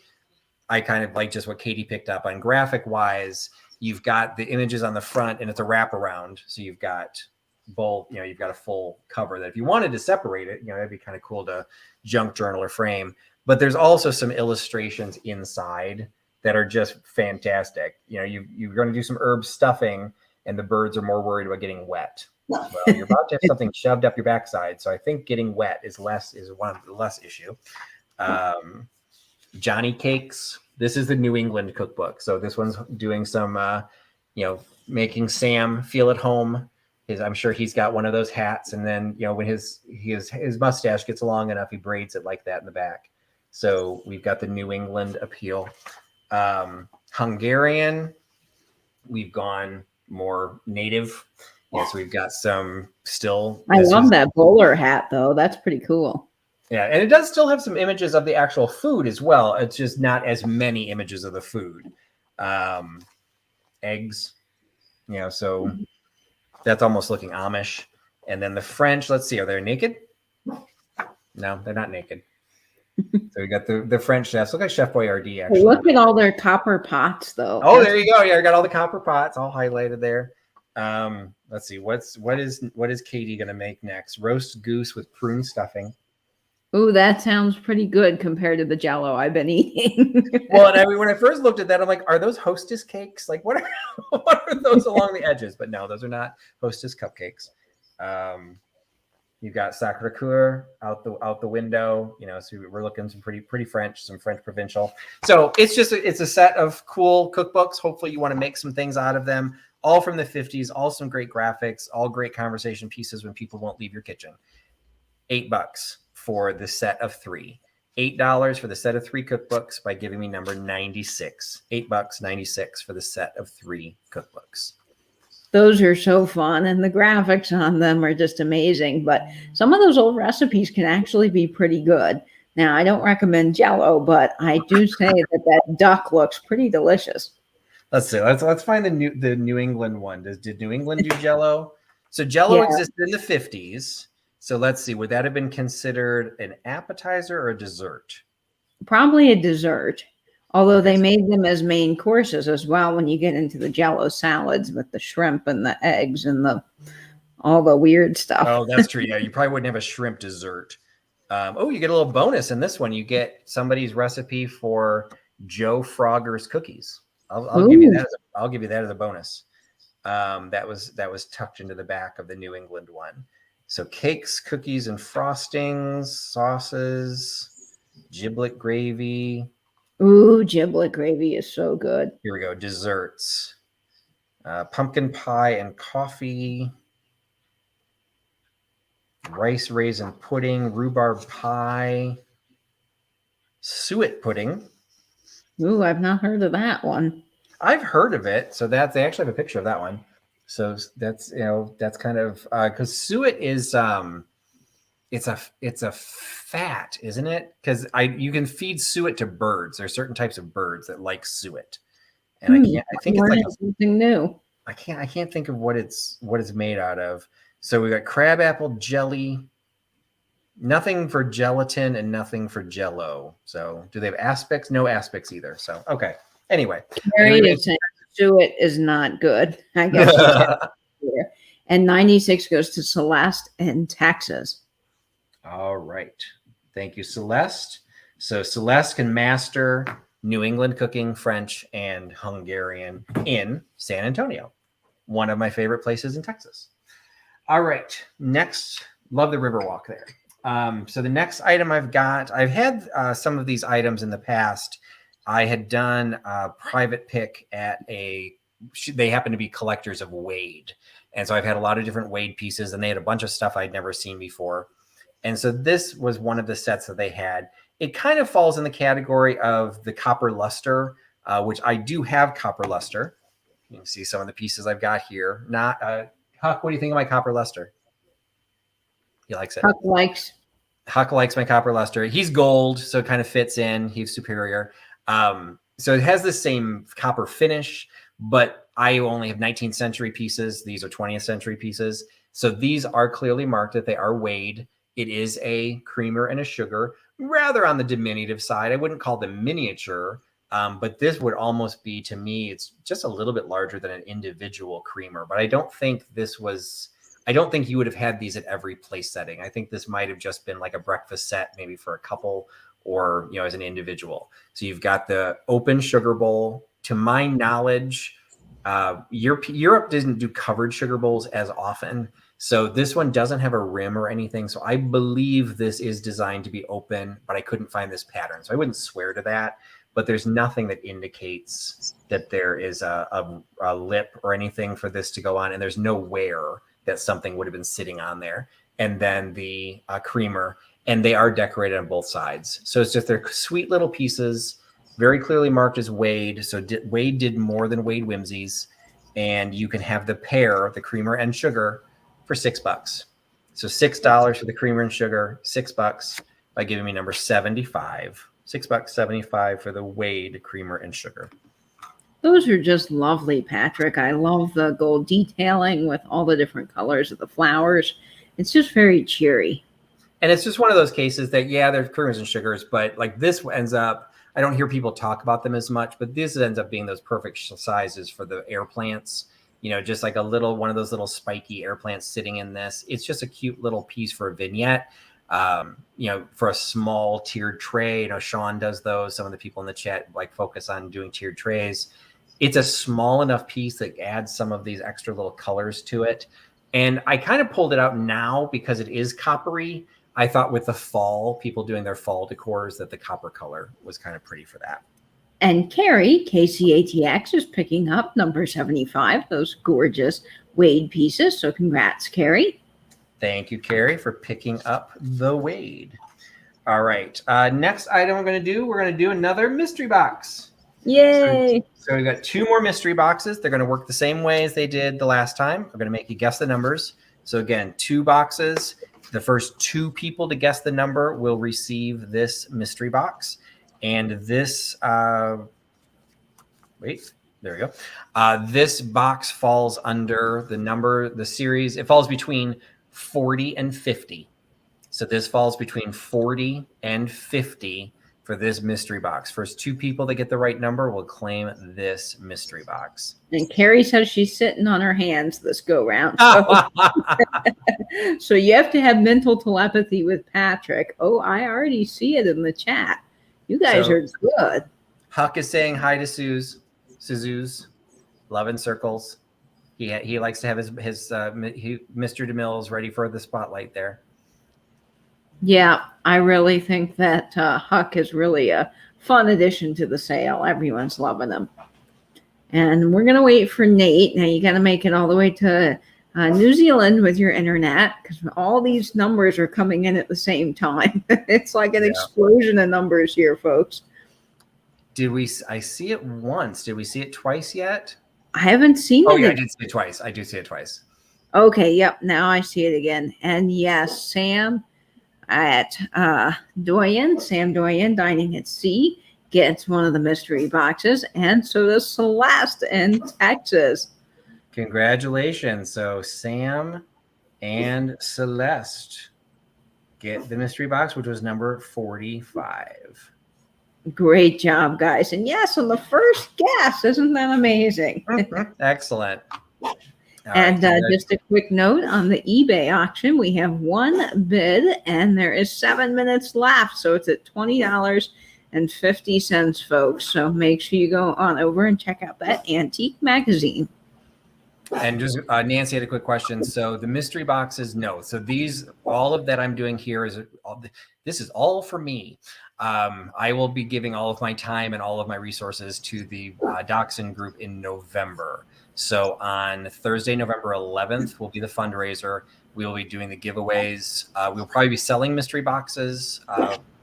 I kind of like just what Katie picked up on graphic wise. You've got the images on the front and it's a wraparound. So you've got both, you've got a full cover that if you wanted to separate it, that'd be kind of cool to junk journal or frame, but there's also some illustrations inside that are just fantastic. You're going to do some herb stuffing and the birds are more worried about getting wet. Well, you're about to have something shoved up your backside. So I think getting wet is one of the less issue. Johnny Cakes. This is the New England cookbook. So this one's doing some, making Sam feel at home. I'm sure he's got one of those hats. And then, when his mustache gets long enough, he braids it like that in the back. So we've got the New England appeal. Hungarian, we've gone more native. Yes, we've got some still. I love that bowler hat, though. That's pretty cool. Yeah, and it does still have some images of the actual food as well. It's just not as many images of the food. Eggs, so that's almost looking Amish. And then the French, let's see, are they naked? No, they're not naked. So we got the French chefs. Look at Chef Boyardee, actually. Look at all their copper pots, though. Oh, there you go. Yeah, I got all the copper pots all highlighted there. Let's see, what is Katie gonna make next? Roast goose with prune stuffing. Ooh, that sounds pretty good compared to the Jell-O I've been eating. Well, and when I first looked at that, I'm like, are those Hostess cakes? Like, what are those along the edges? But no, those are not Hostess cupcakes. You've got Sacre Coeur out the window. So we're looking some pretty French, some French provincial. So it's a set of cool cookbooks. Hopefully, you want to make some things out of them. All from the 50s, all some great graphics, all great conversation pieces when people won't leave your kitchen. $8 for the set of 3. $8 for the set of 3 cookbooks by giving me number 96. $8.96 for the set of 3 cookbooks. Those are so fun, and the graphics on them are just amazing. But some of those old recipes can actually be pretty good. Now, I don't recommend Jell-O, but I do say that duck looks pretty delicious. Let's see. Let's find the New England one. Did New England do Jell-O? So Jell-O existed in the 50s. So let's see. Would that have been considered an appetizer or a dessert? Probably a dessert. Although they made them as main courses as well when you get into the Jell-O salads with the shrimp and the eggs and all the weird stuff. Oh, that's true. Yeah, you probably wouldn't have a shrimp dessert. You get a little bonus in this one. You get somebody's recipe for Joe Frogger's cookies. I'll give you that. I'll give you that as a bonus. That was tucked into the back of the New England one. So cakes, cookies, and frostings, sauces, giblet gravy. Ooh, giblet gravy is so good. Here we go. Desserts. Pumpkin pie and coffee. Rice raisin pudding. Rhubarb pie. Suet pudding. Ooh, I've not heard of that one. I've heard of it. So they actually have a picture of that one. So that's kind of because suet is it's a fat, isn't it? Because you can feed suet to birds. There's certain types of birds that like suet, and I think it's like something new. I can't think of what it's made out of. So we got crab apple jelly, nothing for gelatin and nothing for Jell-O. So do they have aspics? No aspics either. So okay. Anyway, suet is not good. I guess. And 96 goes to Celeste in Texas. All right. Thank you, Celeste. So Celeste can master New England cooking, French, and Hungarian in San Antonio, one of my favorite places in Texas. All right. Next, love the Riverwalk there. So the next item I've had some of these items in the past. I had done a private pick at they happen to be collectors of Wade. And so I've had a lot of different Wade pieces, and they had a bunch of stuff I'd never seen before. And so this was one of the sets that they had. It kind of falls in the category of the copper luster, which I do have copper luster. You can see some of the pieces I've got here. Not Huck, what do you think of my copper luster? He likes it. Huck likes my copper luster. He's gold, so it kind of fits in. He's superior. So it has the same copper finish, but I only have 19th century pieces. These are 20th century pieces. So these are clearly marked that they are Wade. It is a creamer and a sugar, rather on the diminutive side. I wouldn't call them miniature, but this would almost be, to me, it's just a little bit larger than an individual creamer. But I don't think you would have had these at every place setting. I think this might have just been like a breakfast set, maybe for a couple, or as an individual. So you've got the open sugar bowl. To my knowledge, Europe doesn't do covered sugar bowls as often. So this one doesn't have a rim or anything. So I believe this is designed to be open, but I couldn't find this pattern. So I wouldn't swear to that, but there's nothing that indicates that there is a lip or anything for this to go on. And there's no wear that something would have been sitting on there. And then the creamer. and they are decorated on both sides. So it's just they're sweet little pieces, very clearly marked as Wade. So Wade did more than Wade Whimsies, and you can have the pair, the creamer and sugar, for $6. So $6 for the creamer and sugar, $6 by giving me number 75. $6.75 for the Wade creamer and sugar. Those are just lovely, Patrick. I love the gold detailing with all the different colors of the flowers. It's just very cheery. And it's just one of those cases that, yeah, they're creamers and sugars, but like this ends up, I don't hear people talk about them as much, but this ends up being those perfect sizes for the air plants. You know, just like a little, one of those little spiky air plants sitting in this. It's just a cute little piece for a vignette. You know, for a small tiered tray, you know, Sean does those. Some of the people in the chat like focus on doing tiered trays. It's a small enough piece that adds some of these extra little colors to it. And I kind of pulled it out now because it is coppery. I thought with the fall, people doing their fall decors, that the copper color was kind of pretty for that. And Carrie, KCATX, is picking up number 75, those gorgeous Wade pieces. So congrats, Carrie. Thank you, Carrie, for picking up the Wade. All right. Next item we're going to do another mystery box. Yay. So we've got 2 more mystery boxes. They're going to work the same way as they did the last time. We're going to make you guess the numbers. So again, 2 boxes. The first 2 people to guess the number will receive this mystery box. And this, wait, there we go. This box falls under the number, the series. It falls between 40 and 50. So this falls between 40 and 50 for this mystery box. First 2 people that get the right number will claim this mystery box. And Carrie says she's sitting on her hands this go round. So, so you have to have mental telepathy with Patrick. Oh, I already see it in the chat. You guys are good. Huck is saying hi to Suzu's. Love in circles. He likes to have his Mr. DeMille's ready for the spotlight there. Yeah, I really think that Huck is really a fun addition to the sale. Everyone's loving him. And we're going to wait for Nate. Now, you got to make it all the way to New Zealand with your internet because all these numbers are coming in at the same time. It's like an explosion of numbers here, folks. I see it once. Did we see it twice yet? I haven't seen it. Oh, yeah, I did see it twice. I do see it twice. Okay, yep. Now I see it again. And yes, Sam at Sam Doyen, Dining at Sea, gets one of the mystery boxes, and so does Celeste in Texas. Congratulations. So Sam and Celeste get the mystery box, which was number 45. Great job, guys. And yes, on the first guess, isn't that amazing? Excellent. And just a quick note on the eBay auction, we have 1 bid and there is 7 minutes left. So it's at $20.50, folks. So make sure you go on over and check out that antique magazine. And just Nancy had a quick question. So the mystery boxes, no. So all of that I'm doing here this is all for me. I will be giving all of my time and all of my resources to the Dachshund group in November. So on Thursday, November 11th, will be the fundraiser. We will be doing the giveaways. We'll probably be selling mystery boxes.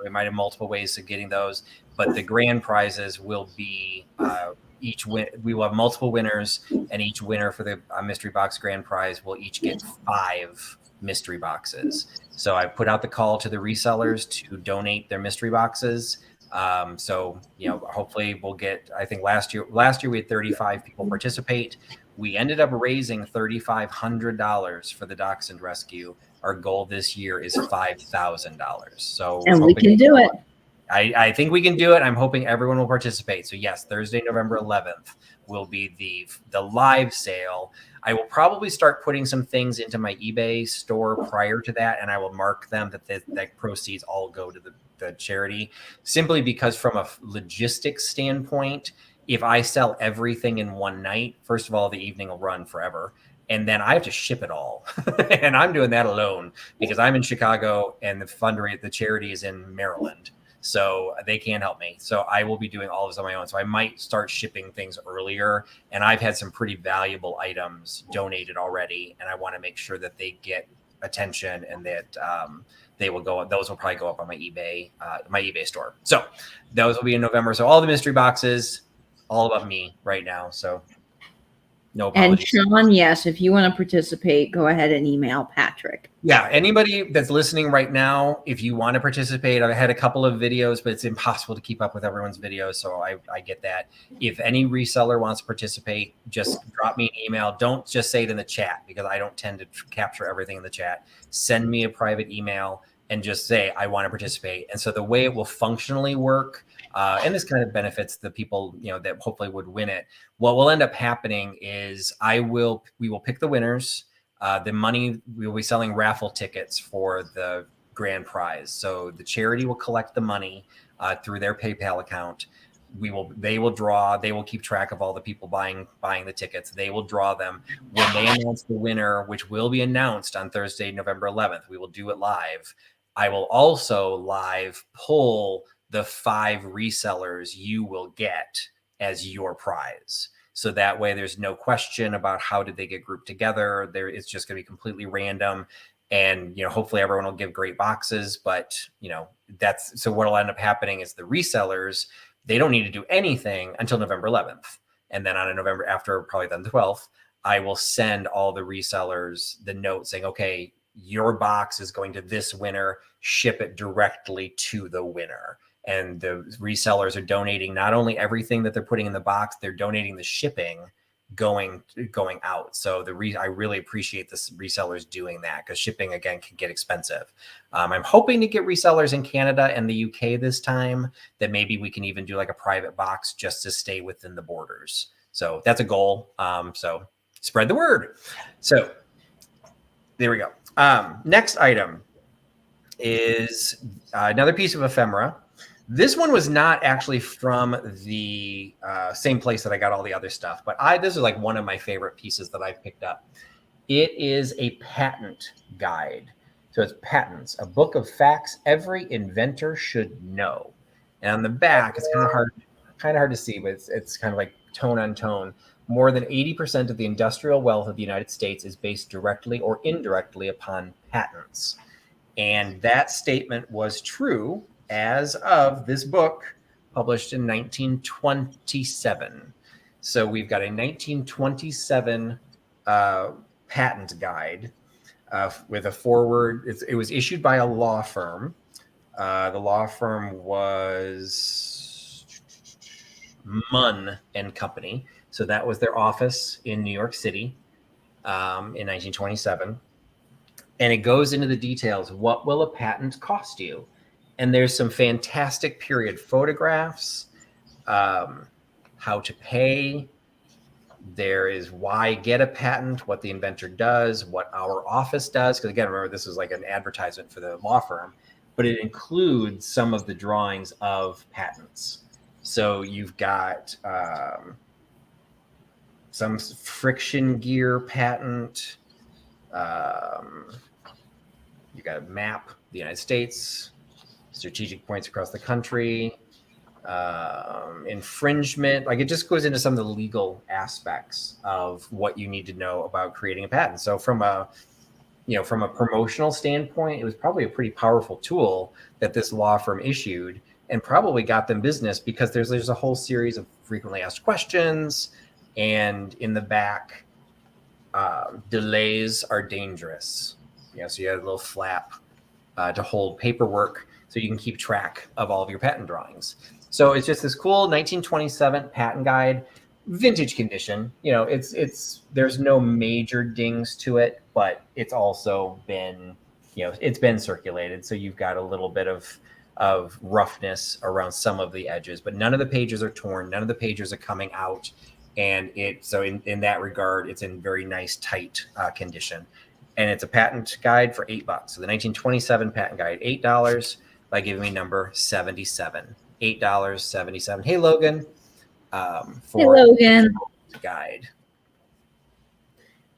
We might have multiple ways of getting those, but the grand prizes will be we will have multiple winners, and each winner for the mystery box grand prize will each get 5 mystery boxes. So I put out the call to the resellers to donate their mystery boxes. So, hopefully we'll get, I think last year we had 35 people participate. We ended up raising $3,500 for the Dachshund rescue. Our goal this year is $5,000. So, and we can do it. I think we can do it. I'm hoping everyone will participate. So yes, Thursday, November 11th will be the live sale. I will probably start putting some things into my eBay store prior to that, and I will mark them that proceeds all go to the charity, simply because from a logistics standpoint, if I sell everything in one night, first of all, the evening will run forever. And then I have to ship it all. And I'm doing that alone because I'm in Chicago and the charity is in Maryland. So they can't help me. So I will be doing all of this on my own. So I might start shipping things earlier. And I've had some pretty valuable items donated already. And I want to make sure that they get attention, and that they will go. Those will probably go up on my eBay store. So those will be in November. So all the mystery boxes, all about me right now. So no And apologies. Sean, yes, if you want to participate, go ahead and email Patrick. Yeah, anybody that's listening right now, if you want to participate, I had a couple of videos, but it's impossible to keep up with everyone's videos, so I get that. If any reseller wants to participate, just drop me an email. Don't just say it in the chat, because I don't tend to capture everything in the chat. Send me a private email and just say, I want to participate. And so the way it will functionally work, and this kind of benefits the people, that hopefully would win it. What will end up happening is we will pick the winners. The money, we will be selling raffle tickets for the grand prize. So the charity will collect the money through their PayPal account. They will keep track of all the people buying the tickets. They will draw them. When they announce the winner, which will be announced on Thursday, November 11th, we will do it live. I will also live pull the 5 resellers you will get as your prize. So that way there's no question about how did they get grouped together. It's just going to be completely random. And, hopefully everyone will give great boxes, but so what'll end up happening is the resellers, they don't need to do anything until November 11th. And then after probably the 12th, I will send all the resellers the note saying, okay, your box is going to this winner, ship it directly to the winner. And the resellers are donating not only everything that they're putting in the box, they're donating the shipping going out. So I really appreciate the resellers doing that, because shipping, again, can get expensive. I'm hoping to get resellers in Canada and the UK this time, that maybe we can even do like a private box just to stay within the borders. So that's a goal. So spread the word. So there we go. Next item is another piece of ephemera. This one was not actually from the same place that I got all the other stuff, but this is like one of my favorite pieces that I've picked up. It is a patent guide. So it's patents, a book of facts every inventor should know. And on the back, it's kind of hard to see, but it's kind of like tone on tone. More than 80% of the industrial wealth of the United States is based directly or indirectly upon patents. And that statement was true as of this book, published in 1927. So we've got a 1927 patent guide with a foreword. It was issued by a law firm. The law firm was Munn and Company. So that was their office in New York City in 1927. And it goes into the details. What will a patent cost you? And there's some fantastic period photographs, how to pay. There is why get a patent, what the inventor does, what our office does. Because again, remember, this is like an advertisement for the law firm, but it includes some of the drawings of patents. So you've got some friction gear patent. You got a map of the United States, strategic points across the country, infringement. Like, it just goes into some of the legal aspects of what you need to know about creating a patent. So from a promotional standpoint, it was probably a pretty powerful tool that this law firm issued, and probably got them business, because there's a whole series of frequently asked questions. And in the back, delays are dangerous. So you have a little flap to hold paperwork, so you can keep track of all of your patent drawings. So it's just this cool 1927 patent guide, vintage condition. There's no major dings to it, but it's also been, it's been circulated. So you've got a little bit of roughness around some of the edges, but none of the pages are torn. None of the pages are coming out. And in that regard, it's in very nice, tight condition. And it's a patent guide for $8. So the 1927 patent guide, $8, by giving me number 77. $8.77. Hey, Logan. For hey, Logan. The guide.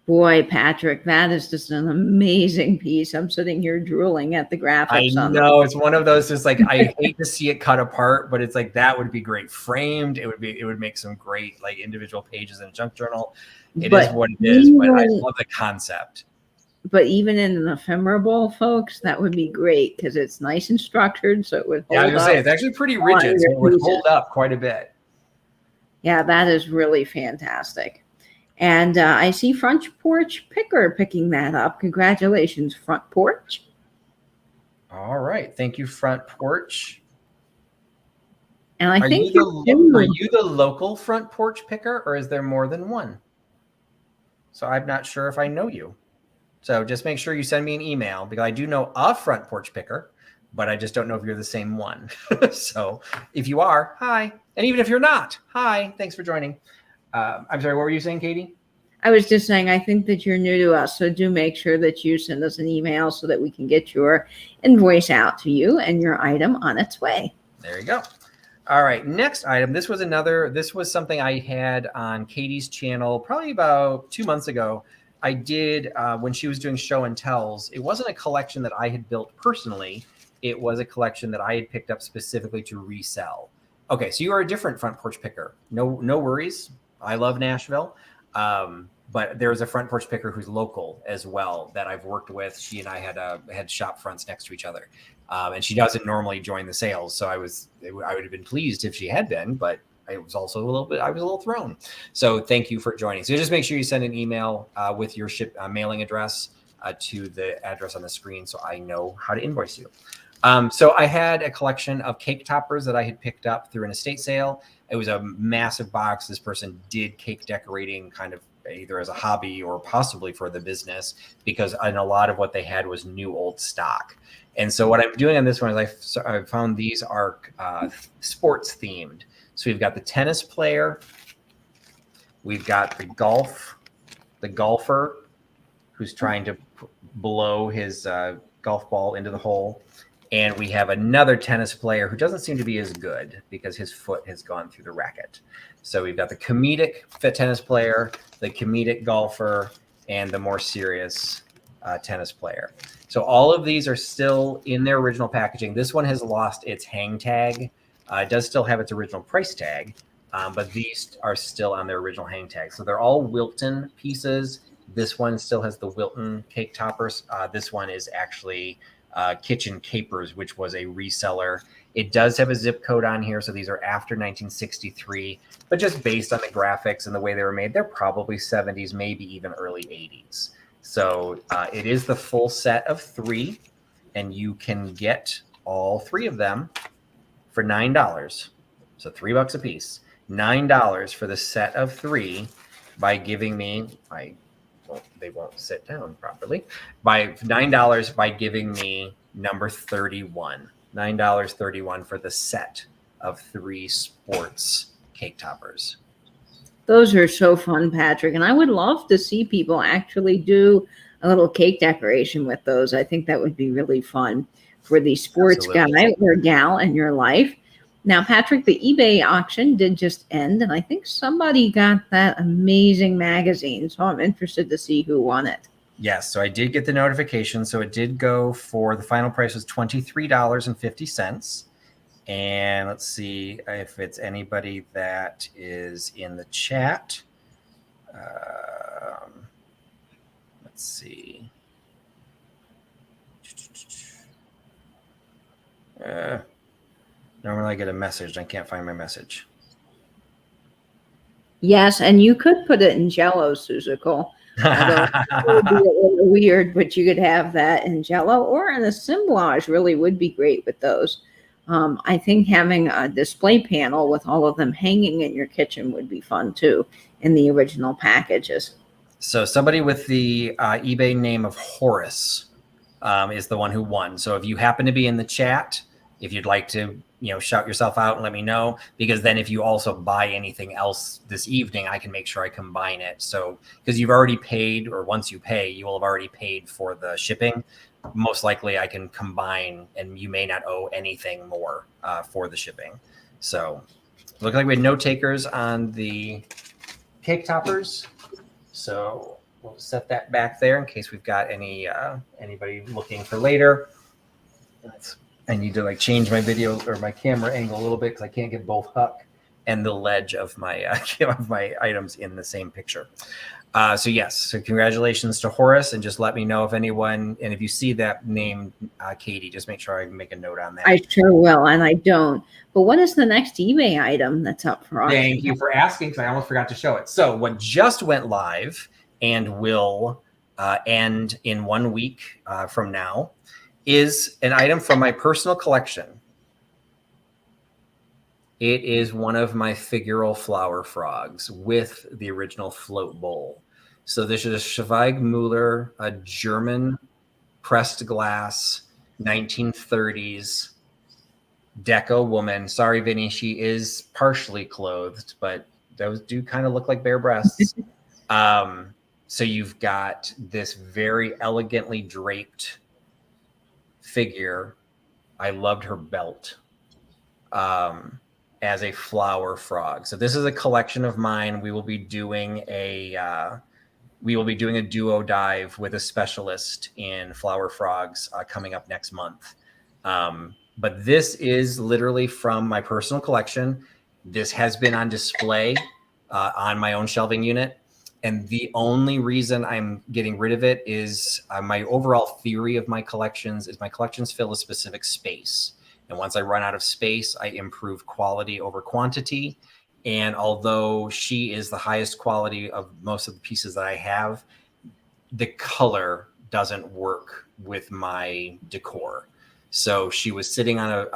Boy, Patrick, that is just an amazing piece. I'm sitting here drooling at the graphics. I know, it's one of those, just like, I hate to see it cut apart, but it's like, that would be great framed. It would make some great, like, individual pages in a junk journal. It is what it is, but I love the concept. but even in an ephemera bowl, folks, that would be great because it's nice and structured, so it would Yeah, I was hold gonna say up it's actually pretty all rigid, so your it would pieces. hold up quite a bit. Yeah, that is really fantastic. And I see Front Porch Picker picking that up. Congratulations, Front Porch. All right, thank you, Front Porch. And I Are think you the local Front Porch Picker, or is there more than one? So I'm not sure if I know you. So just make sure you send me an email, because I do know a Front Porch Picker, but I just don't know if you're the same one. So if you are, hi. And even if you're not, hi, thanks for joining. I'm sorry, what were you saying, Katie? I was just saying, I think that you're new to us, so do make sure that you send us an email so that we can get your invoice out to you and your item on its way. There you go. All right, next item. This was something I had on Katie's channel probably about 2 months ago. I did when she was doing show and tells. It wasn't a collection that I had built personally. It was a collection that I had picked up specifically to resell. Okay, so you are a different Front Porch Picker. No worries. I love Nashville. But there's a Front Porch Picker who's local as well that I've worked with. She and I had shop fronts next to each other. And she doesn't normally join the sales. So I would have been pleased if she had been, but I was also a little thrown. So thank you for joining. So just make sure you send an email with your mailing address to the address on the screen, so I know how to invoice you. So I had a collection of cake toppers that I had picked up through an estate sale. It was a massive box. This person did cake decorating kind of either as a hobby or possibly for the business, because a lot of what they had was new old stock. And so what I'm doing on this one is I found these are sports themed. So we've got the tennis player, we've got the golfer who's trying to blow his golf ball into the hole. And we have another tennis player who doesn't seem to be as good because his foot has gone through the racket. So we've got the comedic tennis player, the comedic golfer, and the more serious tennis player. So all of these are still in their original packaging. This one has lost its hang tag. It does still have its original price tag, but these are still on their original hang tag. So they're all Wilton pieces. This one still has the Wilton cake toppers. This one is actually Kitchen Capers, which was a reseller. It does have a zip code on here, so these are after 1963, but just based on the graphics and the way they were made, they're probably 70s, maybe even early 80s. So it is the full set of 3, and you can get all 3 of them for $9. So $3 a piece. $9 for the set of 3 by giving me they won't sit down properly. By $9 by giving me number 31. $9.31 for the set of 3 sports cake toppers. Those are so fun, Patrick. And I would love to see people actually do a little cake decoration with those. I think that would be really fun for the sports guy or gal in your life. Now, Patrick, the eBay auction did just end, and I think somebody got that amazing magazine. So I'm interested to see who won it. Yes, so I did get the notification. So it did go for, the final price was $23.50. And let's see if it's anybody that is in the chat. Let's see. Normally I get a message. I can't find my message. Yes, and you could put it in Jello, Suzical. Although it would be a little weird, but you could have that in Jello or in assemblage. Really would be great with those. I think having a display panel with all of them hanging in your kitchen would be fun too in the original packages. So somebody with the eBay name of Horace is the one who won. So if you happen to be in the chat, if you'd like to, shout yourself out and let me know, because then if you also buy anything else this evening, I can make sure I combine it. So because you've already paid, or once you pay, you will have already paid for the shipping. Most likely I can combine, and you may not owe anything more for the shipping. So look like we had no takers on the cake toppers. So we'll set that back there in case we've got anybody looking for later. I need to change my video or my camera angle a little bit because I can't get both Huck and the ledge of my of my items in the same picture. So yes, so congratulations to Horace, and just let me know if anyone, and if you see that name, Katie, just make sure I make a note on that. I sure will, and I don't. But what is the next eBay item that's up for auction? Thank you for asking, because I almost forgot to show it. So what just went live and will end in 1 week from now is an item from my personal collection. It is one of my figural flower frogs with the original float bowl. So this is a Schweigmuller, a German pressed glass, 1930s deco woman. Sorry, Vinny, she is partially clothed, but those do kind of look like bare breasts. So you've got this very elegantly draped figure. I loved her belt. As a flower frog. So this is a collection of mine. We will be doing a duo dive with a specialist in flower frogs coming up next month. But this is literally from my personal collection. This has been on display on my own shelving unit. And the only reason I'm getting rid of it is my overall theory of my collections is my collections fill a specific space. And once I run out of space, I improve quality over quantity. And although she is the highest quality of most of the pieces that I have, the color doesn't work with my decor. So she was sitting on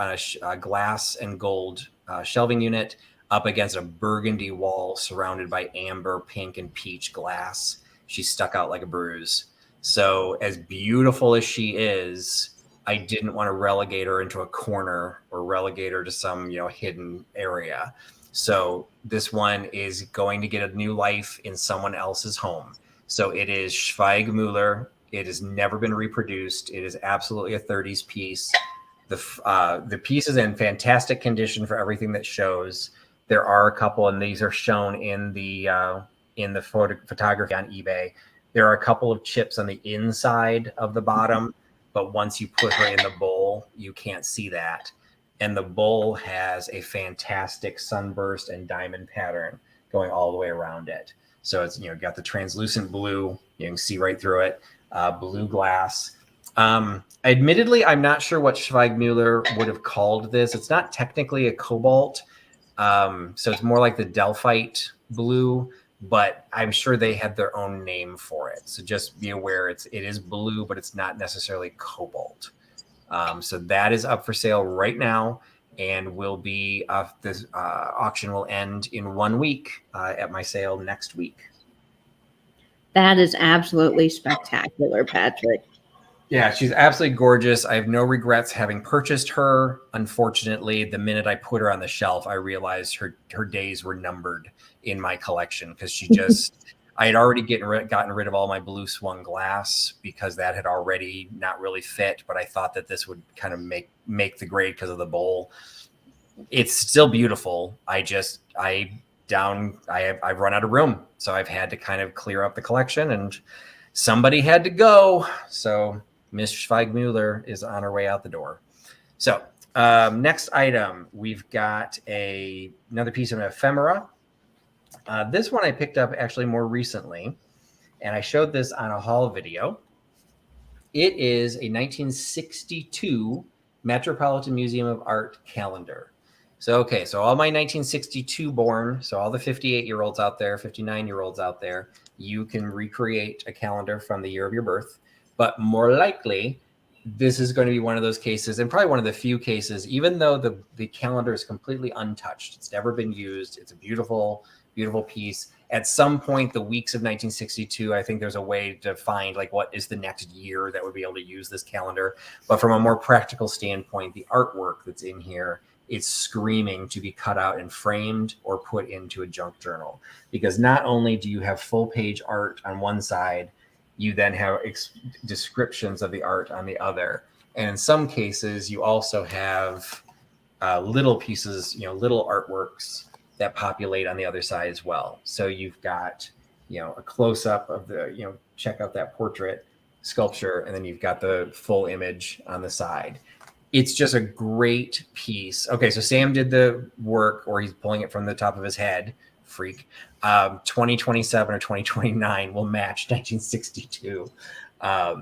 a glass and gold shelving unit up against a burgundy wall surrounded by amber, pink, and peach glass. She stuck out like a bruise. So as beautiful as she is, I didn't want to relegate her into a corner or relegate her to some, hidden area. So this one is going to get a new life in someone else's home. So it is Schweigmuller. It has never been reproduced. It is absolutely a 30s piece. The piece is in fantastic condition for everything that shows. There are a couple, and these are shown in the photography on eBay. There are a couple of chips on the inside of the bottom. But once you put her in the bowl, you can't see that. And the bowl has a fantastic sunburst and diamond pattern going all the way around it. So it's, got the translucent blue. You can see right through it. Blue glass. Admittedly, I'm not sure what Schweigmuller would have called this. It's not technically a cobalt. So it's more like the Delphite blue. But I'm sure they had their own name for it. So just be aware it is blue, but it's not necessarily cobalt. So that is up for sale right now, and will be this auction will end in 1 week at my sale next week. That is absolutely spectacular, Patrick. Yeah, she's absolutely gorgeous. I have no regrets having purchased her. Unfortunately, the minute I put her on the shelf, I realized her days were numbered in my collection, because she just I had already gotten rid of all my blue swung glass because that had already not really fit, but I thought that this would kind of make the grade because of the bowl. It's still beautiful. I've run out of room, so I've had to kind of clear up the collection, and somebody had to go. So Miss Schweigmuller is on her way out the door. So next item, we've got another piece of an ephemera. This one I picked up actually more recently, and I showed this on a haul video. It is a 1962 Metropolitan Museum of Art calendar. So all my 1962 born, so all the 58-year-olds out there, 59-year-olds out there, you can recreate a calendar from the year of your birth. But more likely, this is going to be one of those cases, and probably one of the few cases, even though the calendar is completely untouched, it's never been used, it's a beautiful, beautiful piece. At some point, the weeks of 1962, I think there's a way to find what is the next year that would be able to use this calendar. But from a more practical standpoint, the artwork that's in here, it's screaming to be cut out and framed or put into a junk journal. Because not only do you have full page art on one side, you then have descriptions of the art on the other. And in some cases, you also have little pieces, little artworks that populate on the other side as well. So you've got, a close up of the, check out that portrait sculpture, and then you've got the full image on the side. It's just a great piece. Okay, so Sam did the work, or he's pulling it from the top of his head. Freak. 2027 or 2029 will match 1962.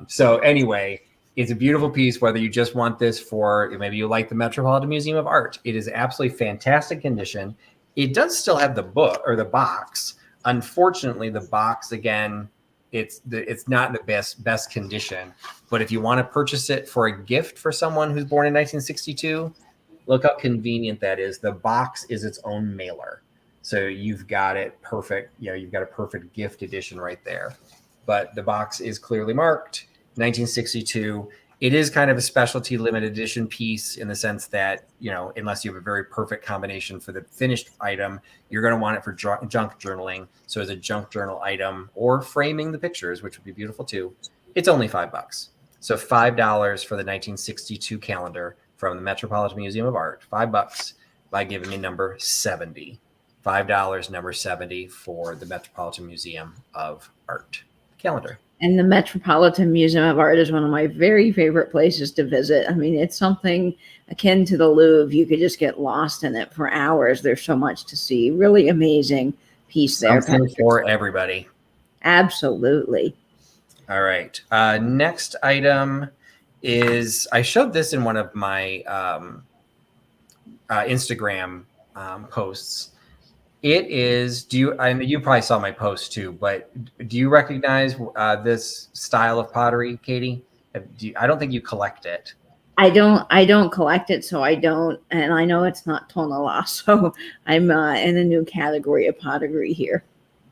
So anyway, it's a beautiful piece. Whether you just want this for, maybe you like the Metropolitan Museum of Art, it is absolutely fantastic condition. It does still have the book or the box. Unfortunately, the box, again, it's not the best condition. But if you want to purchase it for a gift for someone who's born in 1962, look how convenient that is. The box is its own mailer. So you've got it perfect. You've got a perfect gift edition right there. But the box is clearly marked 1962. It is kind of a specialty limited edition piece in the sense that, unless you have a very perfect combination for the finished item, you're going to want it for junk journaling. So as a junk journal item or framing the pictures, which would be beautiful too, it's only $5. So $5 for the 1962 calendar from the Metropolitan Museum of Art, $5 by giving me number 70. $5, number 70 for the Metropolitan Museum of Art calendar. And the Metropolitan Museum of Art is one of my very favorite places to visit. I mean, it's something akin to the Louvre. You could just get lost in it for hours. There's so much to see. Really amazing piece there. Something for everybody. Absolutely. All right. Next item is, I showed this in one of my Instagram posts. It is, you probably saw my post too, but do you recognize this style of pottery, Katie? I don't think you collect it. I don't collect it, so I don't, and I know it's not tonala, so I'm in a new category of pottery here.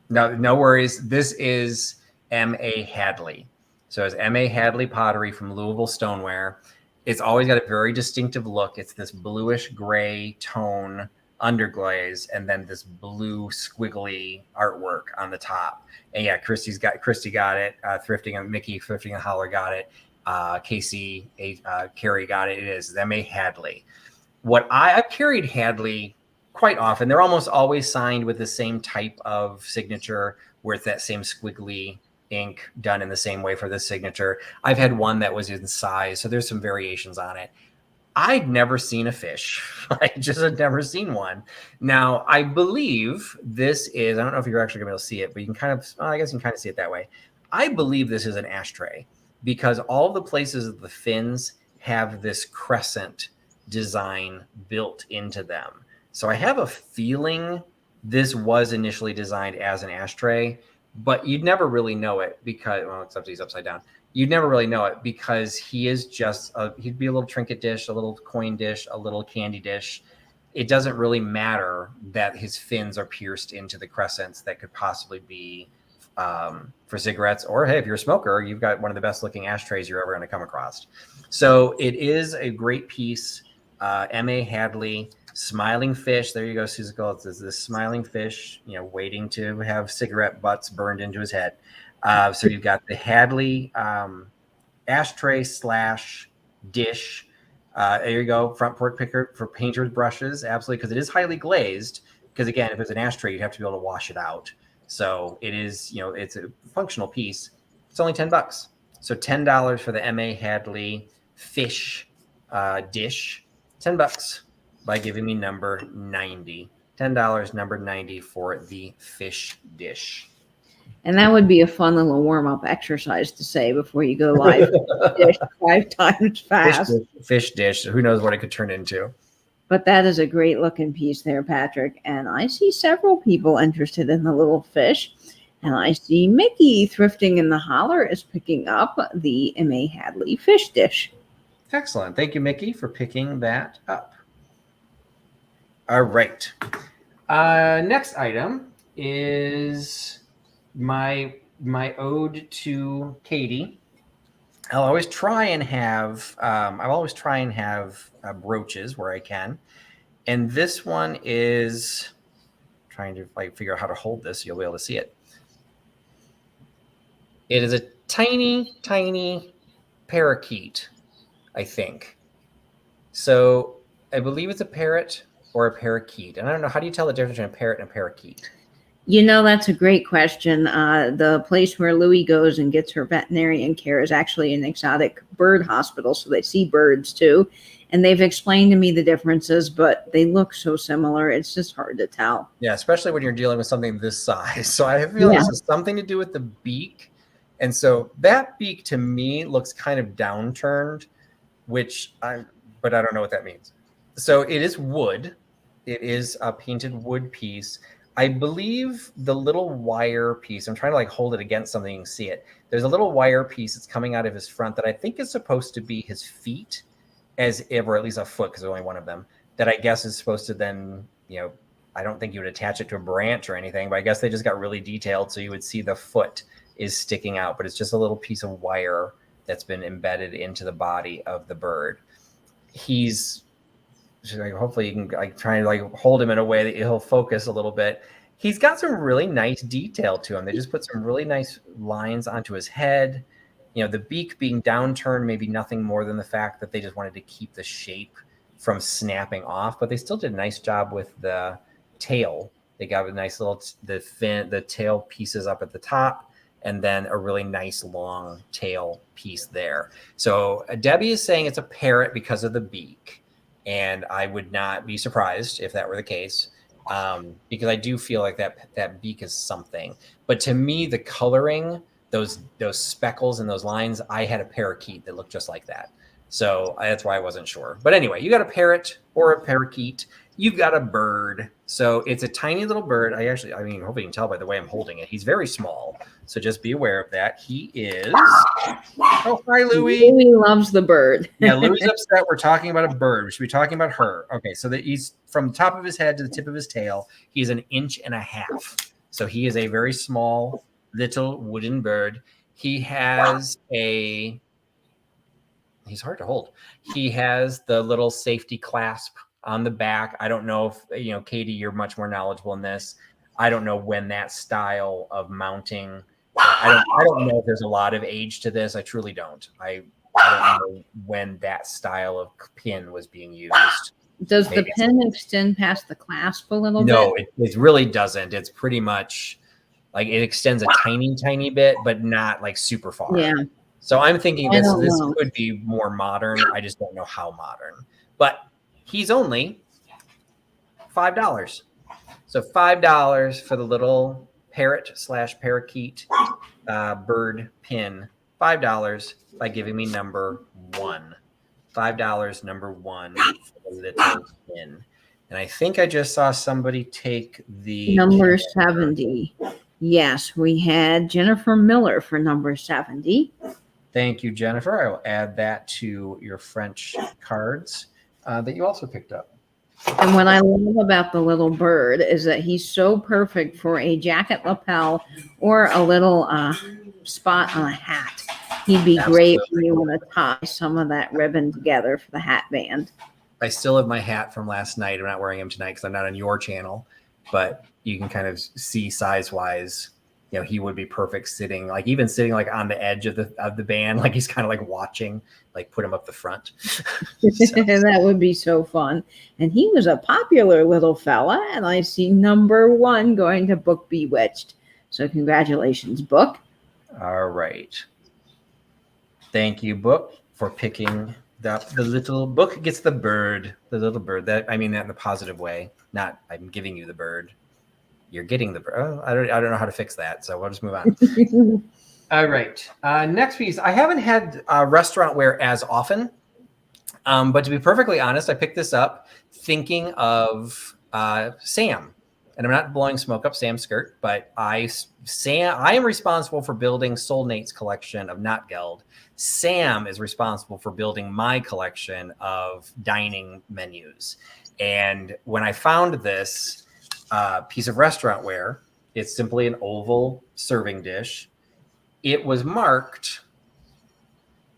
No worries. This is M.A. Hadley. So it's M.A. Hadley pottery from Louisville Stoneware. It's always got a very distinctive look. It's this bluish gray tone underglaze, and then this blue squiggly artwork on the top. And yeah, Christy got it. Thrifting and Mickey Thrifting and Holler got it. Casey, Carrie got it. It is M.A. Hadley. I've carried Hadley quite often. They're almost always signed with the same type of signature, where it's that same squiggly ink done in the same way for the signature. I've had one that was in size, so there's some variations on it. I'd never seen a fish. I just had never seen one. Now, I believe this is, I don't know if you're actually going to be able to see it, but you can I guess you can kind of see it that way. I believe this is an ashtray because all the places of the fins have this crescent design built into them. So I have a feeling this was initially designed as an ashtray, but you'd never really know it because, well, except he's upside down. You'd never really know it because he is he'd be a little trinket dish, a little coin dish, a little candy dish. It doesn't really matter that his fins are pierced into the crescents that could possibly be for cigarettes, or hey, if you're a smoker, you've got one of the best looking ashtrays you're ever going to come across. So it is a great piece. M.A. Hadley, smiling fish. There you go, Susan. It's this smiling fish, waiting to have cigarette butts burned into his head. So you've got the Hadley ashtray / dish. There you go, front port picker for painter's brushes. Absolutely, because it is highly glazed. Because again, if it's an ashtray, you'd have to be able to wash it out. So it is, it's a functional piece. It's only $10. So $10 for the M.A. Hadley fish dish. $10 by giving me number 90. $10, number 90 for the fish dish. And that would be a fun little warm-up exercise to say before you go live. Dish 5 times fast. Fish dish. Who knows what it could turn into. But that is a great looking piece there, Patrick. And I see several people interested in the little fish. And I see Mickey Thrifting in the Holler is picking up the M.A. Hadley fish dish. Excellent. Thank you, Mickey, for picking that up. All right. Next item is my ode to Katie. I'll always try and have brooches where I can, and this one is trying to figure out how to hold this. So you'll be able to see it. It is a tiny parakeet, I think. So I believe it's a parrot or a parakeet, and I don't know, how do you tell the difference between a parrot and a parakeet? That's a great question. The place where Louie goes and gets her veterinarian care is actually an exotic bird hospital, so they see birds too. And they've explained to me the differences, but they look so similar. It's just hard to tell. Yeah, especially when you're dealing with something this size. So I have a feeling this has something to do with the beak. And so that beak to me looks kind of downturned, but I don't know what that means. So it is wood. It is a painted wood piece. I believe the little wire piece, I'm trying to like hold it against something, you can see it. There's a little wire piece that's coming out of his front that I think is supposed to be his feet, or at least a foot, because there's only one of them, that I guess is supposed to then, I don't think you would attach it to a branch or anything, but I guess they just got really detailed. So you would see the foot is sticking out, but it's just a little piece of wire that's been embedded into the body of the bird. Hopefully you can like try and like hold him in a way that he'll focus a little bit. He's got some really nice detail to him. They just put some really nice lines onto his head. The beak being downturned, maybe nothing more than the fact that they just wanted to keep the shape from snapping off, but they still did a nice job with the tail. They got a nice little, the tail pieces up at the top, and then a really nice long tail piece there. So Debbie is saying it's a parrot because of the beak. And I would not be surprised if that were the case, because I do feel like that beak is something. But to me, the coloring, those speckles and those lines, I had a parakeet that looked just like that. So that's why I wasn't sure. But anyway, you got a parrot or a parakeet. You've got a bird. So it's a tiny little bird. Hopefully you can tell by the way I'm holding it. He's very small. So just be aware of that. He is. Oh, hi, Louie. Louie loves the bird. Yeah, Louie's upset. We're talking about a bird. We should be talking about her. Okay, so he's from the top of his head to the tip of his tail. He's 1.5 inches. So he is a very small little wooden bird. He's hard to hold. He has the little safety clasp on the back. I don't know if, Katie, you're much more knowledgeable in this. I don't know when that style of mounting, I don't know if there's a lot of age to this. I truly don't. I don't know when that style of pin was being used. Does the pin extend past the clasp a little bit? No, it really doesn't. It's pretty much like it extends a tiny, tiny bit, but not like super far. Yeah. So I'm thinking this could be more modern. I just don't know how modern. But he's only $5. So $5 for the little parrot/parakeet bird pin. $5 by giving me number 1. $5, number 1 for the little pin. And I think I just saw somebody take the number 70. Yes, we had Jennifer Miller for number 70. Thank you, Jennifer. I will add that to your French cards that you also picked up. And what I love about the little bird is that he's so perfect for a jacket lapel or a little spot on a hat. He'd be great when you want to tie some of that ribbon together for the hat band. I still have my hat from last night. I'm not wearing him tonight because I'm not on your channel, but you can kind of see size-wise, he would be perfect sitting like on the edge of the band, like he's kind of like watching, like put him up the front. That would be so fun. And he was a popular little fella, and I see number 1 going to Book Bewitched. So congratulations, Book. All right. Thank you, Book, for picking the little Book gets the bird, the little bird. That I mean that in a positive way. Not I'm giving you the bird. You're getting the bird. Oh, I don't know how to fix that, so we'll just move on. All right. Next piece. I haven't had restaurant wear as often, but to be perfectly honest, I picked this up thinking of Sam. And I'm not blowing smoke up Sam's skirt, but I am responsible for building Soulnate's collection of Not Geld. Sam is responsible for building my collection of dining menus. And when I found this piece of restaurant ware, it's simply an oval serving dish. It was marked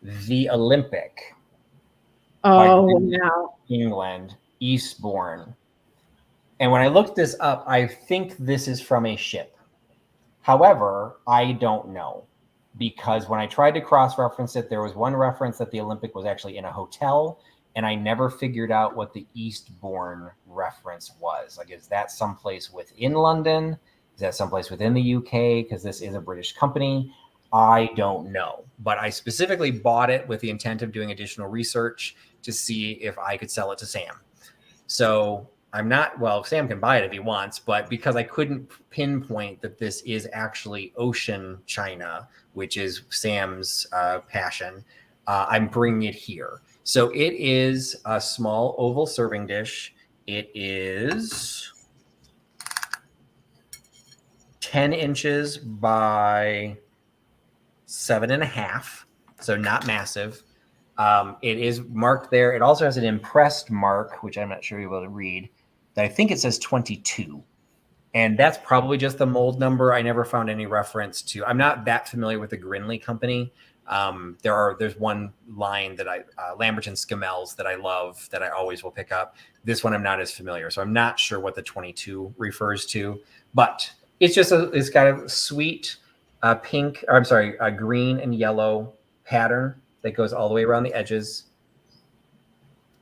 the Olympic. Oh, wow. England, Eastbourne. And when I looked this up, I think this is from a ship. However, I don't know, because when I tried to cross-reference it, there was one reference that the Olympic was actually in a hotel, and I never figured out what the Eastbourne reference was. Like, is that someplace within London? Is that someplace within the UK? Because this is a British company. I don't know. But I specifically bought it with the intent of doing additional research to see if I could sell it to Sam. So I'm not, well, Sam can buy it if he wants, but because I couldn't pinpoint that this is actually ocean china, which is Sam's passion, I'm bringing it here. So it is a small oval serving dish. It is 10 inches by 7.5, so not massive. It is marked there. It also has an impressed mark, which I'm not sure you'll be able to read, that I think it says 22. And that's probably just the mold number. I never found any reference to, I'm not that familiar with the Grinley company. There's one line that Lamberton Scammells that I love that I always will pick up. This one I'm not as familiar. So I'm not sure what the 22 refers to, but it's just it's got a sweet pink, or I'm sorry, a green and yellow pattern that goes all the way around the edges.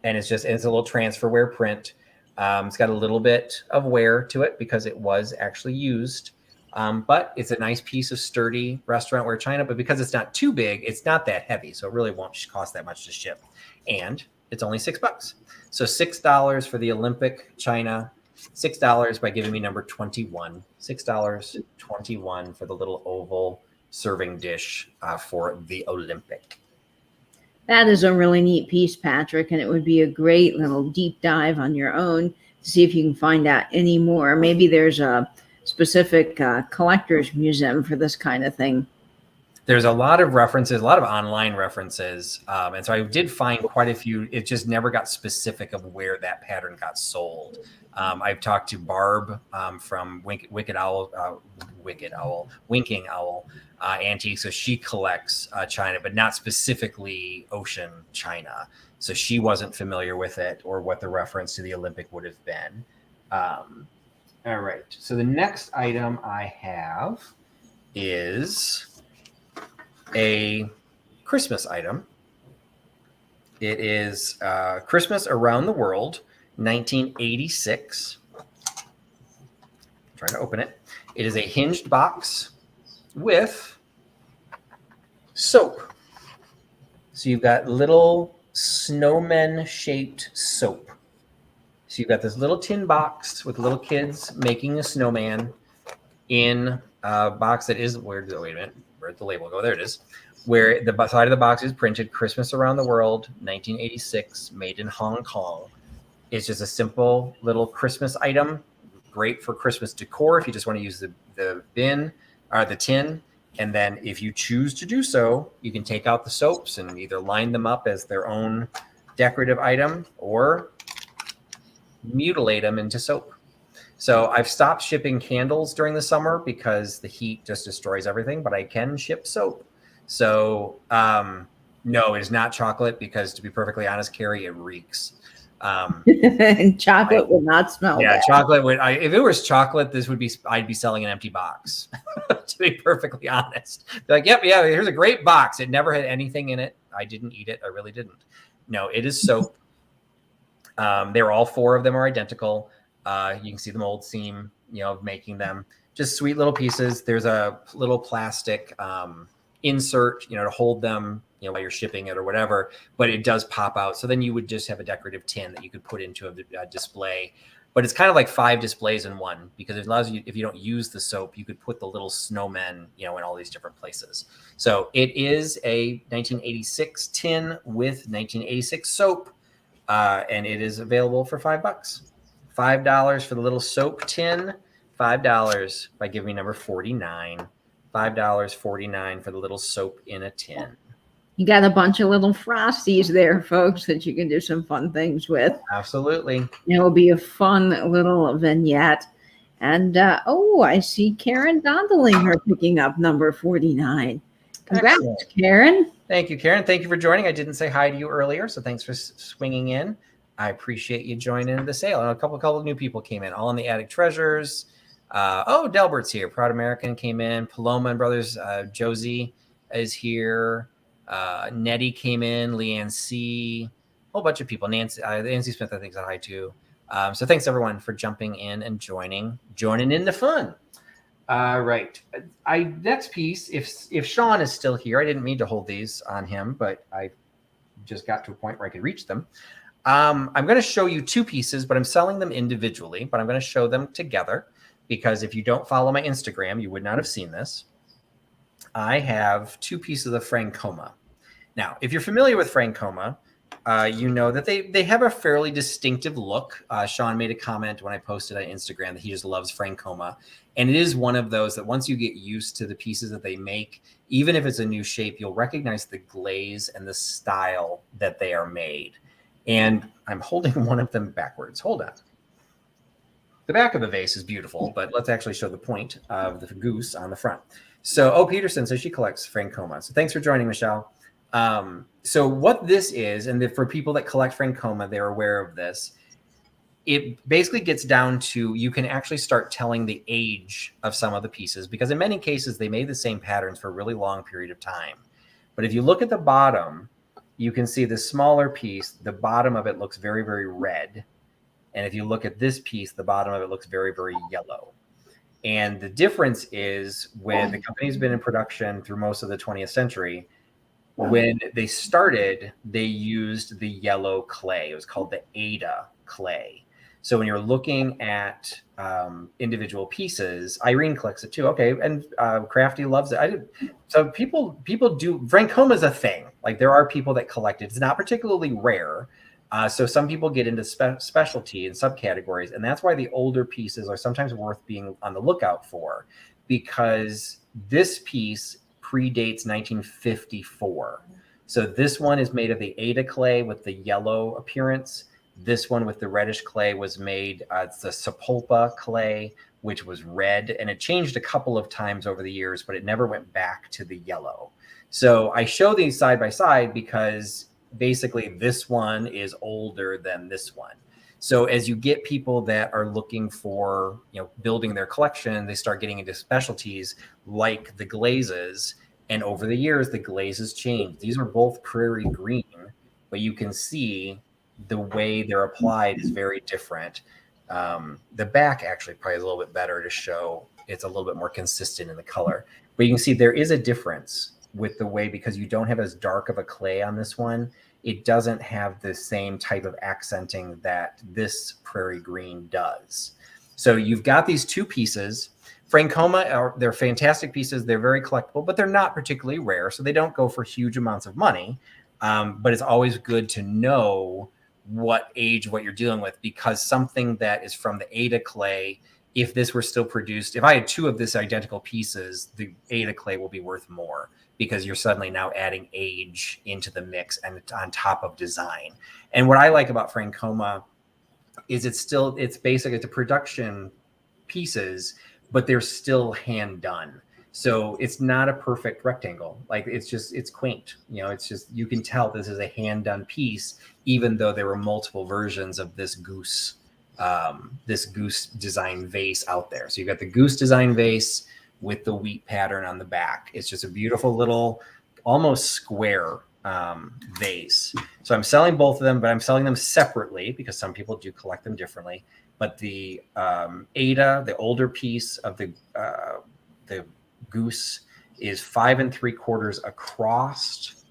And it's a little transfer wear print. It's got a little bit of wear to it because it was actually used. But it's a nice piece of sturdy restaurant wear china. But because it's not too big, it's not that heavy. So it really won't cost that much to ship. And it's only $6. So $6 for the Olympic china, $6 by giving me number 21. $6.21 for the little oval serving dish for the Olympic. That is a really neat piece, Patrick, and it would be a great little deep dive on your own to see if you can find out any more. Maybe there's a specific collector's museum for this kind of thing. There's a lot of references, a lot of online references. And so I did find quite a few. It just never got specific of where that pattern got sold. I've talked to Barb from Winking Owl Antique. So she collects china, but not specifically ocean china. So she wasn't familiar with it or what the reference to the Olympic would have been. All right. So the next item I have is a Christmas item. It is Christmas Around the World, 1986. I'm trying to open it. It is a hinged box with soap. So you've got little snowmen-shaped soap. So you've got this little tin box with little kids making a snowman in a box that is, where'd the label go? There it is. Where the side of the box is printed Christmas Around the World, 1986, made in Hong Kong. It's just a simple little Christmas item, great for Christmas decor if you just want to use the bin or the tin. And then if you choose to do so, you can take out the soaps and either line them up as their own decorative item or mutilate them into soap. So I've stopped shipping candles during the summer because the heat just destroys everything, but I can ship soap. So no, it is not chocolate because, to be perfectly honest, Carrie, it reeks. And chocolate would not smell bad. Chocolate would. If it was chocolate, I'd be selling an empty box. To be perfectly honest, they're like, yep, yeah, here's a great box. It never had anything in it. I didn't eat it. I really didn't. No, it is soap. All four of them are identical. You can see the mold seam, of making them. Just sweet little pieces. There's a little plastic insert, to hold them, while you're shipping it or whatever, but it does pop out. So then you would just have a decorative tin that you could put into a display. But it's kind of like 5 displays in one because it allows you, if you don't use the soap, you could put the little snowmen, in all these different places. So it is a 1986 tin with 1986 soap, and it is available for $5. $5 for the little soap tin, $5 by giving me number 49. $5.49 for the little soap in a tin. You got a bunch of little frosties there, folks, that you can do some fun things with. Absolutely. It will be a fun little vignette. And, I see Karen Dondling her picking up number 49. Congrats, excellent. Karen. Thank you, Karen. Thank you for joining. I didn't say hi to you earlier, so thanks for swinging in. I appreciate you joining the sale. And a couple of new people came in, all in the Attic Treasures. Delbert's here. Proud American came in. Paloma and Brothers, Josie is here. Nettie came in. Leanne C. A whole bunch of people. Nancy Smith, I think, said hi too. So thanks everyone for jumping in and joining in the fun. Right. Next piece. If Sean is still here, I didn't mean to hold these on him, but I just got to a point where I could reach them. I'm going to show you two pieces, but I'm selling them individually, but I'm going to show them together because if you don't follow my Instagram, you would not have seen this. I have two pieces of Francoma. Now, if you're familiar with Francoma, you know that they have a fairly distinctive look. Sean made a comment when I posted on Instagram that he just loves Francoma. And it is one of those that once you get used to the pieces that they make, even if it's a new shape, you'll recognize the glaze and the style that they are made. And I'm holding one of them backwards. Hold on. The back of the vase is beautiful, but let's actually show the point of the goose on the front. So, Peterson says she collects Francoma. So thanks for joining, Michelle. So what this is, and for people that collect Francoma, they're aware of this. It basically gets down to you can actually start telling the age of some of the pieces because in many cases they made the same patterns for a really long period of time. But if you look at the bottom, you can see the smaller piece, the bottom of it looks very, very red. And if you look at this piece, the bottom of it looks very, very yellow. And the difference is when the company's been in production through most of the 20th century, when they started, they used the yellow clay. It was called the Ada clay. So when you're looking at individual pieces, Irene collects it too. Okay, and Crafty loves it. So people do. Francoma is a thing. Like there are people that collect it. It's not particularly rare. So some people get into specialty and subcategories, and that's why the older pieces are sometimes worth being on the lookout for, because this piece predates 1954. So this one is made of the Ada clay with the yellow appearance. This one with the reddish clay was made, it's the Sapulpa clay, which was red, and it changed a couple of times over the years, but it never went back to the yellow. So I show these side by side because basically this one is older than this one. So as you get people that are looking for, building their collection, they start getting into specialties like the glazes. And over the years, the glazes change. These are both prairie green, but you can see the way they're applied is very different. The back actually probably is a little bit better to show. It's a little bit more consistent in the color. But you can see there is a difference with the way, because you don't have as dark of a clay on this one. It doesn't have the same type of accenting that this prairie green does. So you've got these two pieces. Francoma, they're fantastic pieces. They're very collectible, but they're not particularly rare. So they don't go for huge amounts of money. But it's always good to know what age, what you're dealing with, because something that is from the Ada clay, if this were still produced, if I had two of this identical pieces, the Ada clay will be worth more because you're suddenly now adding age into the mix and on top of design. And what I like about Francoma is it's basically the production pieces, but they're still hand done. So it's not a perfect rectangle. Like it's quaint. It's just, you can tell this is a hand done piece, even though there were multiple versions of this goose design vase out there. So you've got the goose design vase with the wheat pattern on the back. It's just a beautiful little, almost square vase. So I'm selling both of them, but I'm selling them separately because some people do collect them differently. But the Ada, the older piece of the goose, is 5 3/4 across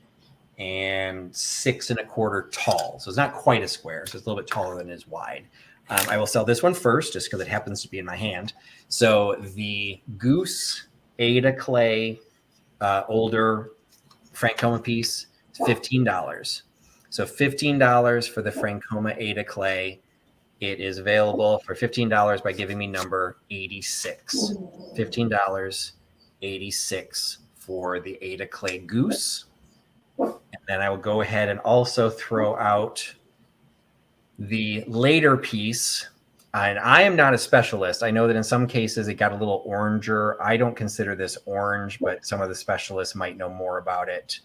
and 6 1/4 tall. So it's not quite a square. So it's a little bit taller than it is wide. I will sell this one first just because it happens to be in my hand. So the goose Ada clay older Francoma piece is $15. So $15 for the Francoma Ada clay. It is available for $15 by giving me number 86. $15, 86 for the Ada clay goose. And then I will go ahead and also throw out the later piece. And I am not a specialist. I know that in some cases it got a little oranger. I don't consider this orange, but some of the specialists might know more about it.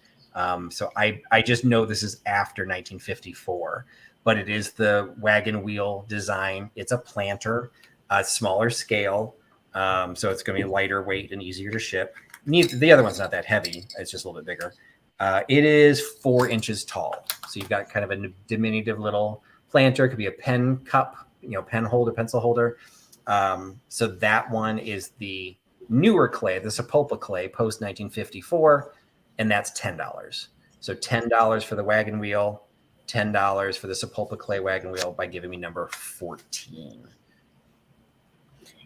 So I just know this is after 1954, but it is the wagon wheel design. It's a planter, smaller scale. So it's going to be lighter weight and easier to ship. The other one's not that heavy. It's just a little bit bigger. It is 4 inches tall. So you've got kind of a diminutive little planter. It could be a pen cup, pen holder, pencil holder. So that one is the newer clay, the Sapulpa clay, post 1954, and that's $10. So $10 for the wagon wheel, $10 for the Sepulpa clay wagon wheel by giving me number 14.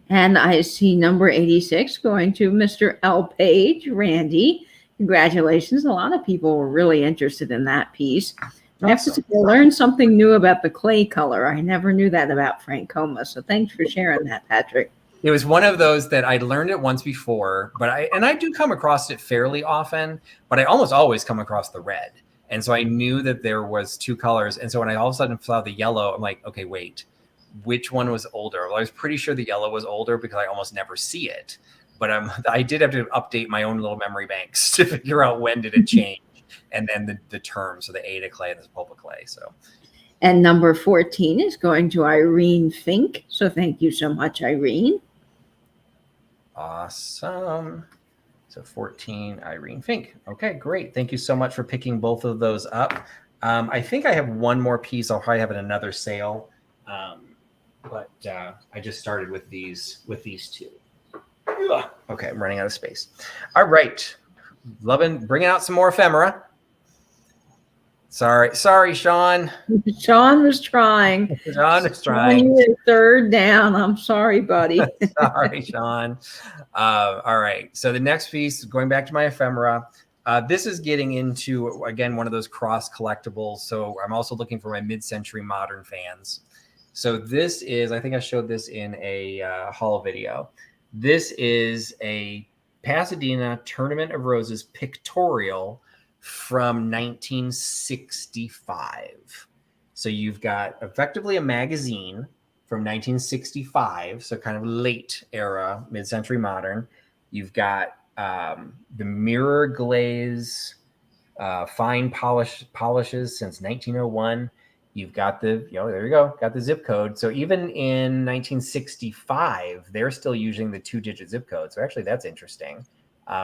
And I see number 86 going to Mr. L. Page, Randy. Congratulations. A lot of people were really interested in that piece. I have to say, I learned something new about the clay color. I never knew that about Francoma. So thanks for sharing that, Patrick. It was one of those that I'd learned it once before, but I do come across it fairly often, but I almost always come across the red. And so I knew that there was two colors. And so when I all of a sudden saw the yellow, I'm like, okay, wait, which one was older? Well, I was pretty sure the yellow was older because I almost never see it. But I did have to update my own little memory banks to figure out when did it change. And then the term, so the Ada clay and the Sepulpa clay. So, and number 14 is going to Irene Fink. So thank you so much, Irene. Awesome. So 14, Irene Fink. Okay, great. Thank you so much for picking both of those up. I think I have one more piece. I'll probably have in another sale, but I just started with these two. Okay, I'm running out of space. All right, bringing out some more ephemera. Sorry, Sean. Sean was trying. Sean was trying. You were third down. I'm sorry, buddy. Sorry, Sean. All right. So the next piece, going back to my ephemera, this is getting into, again, one of those cross collectibles. So I'm also looking for my mid-century modern fans. So this is, I think I showed this in a haul video. This is a Pasadena Tournament of Roses pictorial from 1965. So you've got effectively a magazine from 1965, so kind of late era, mid-century modern. You've got the mirror glaze, fine polishes since 1901. You've got the, there you go, got the zip code. So even in 1965, they're still using the 2-digit zip code. So actually that's interesting.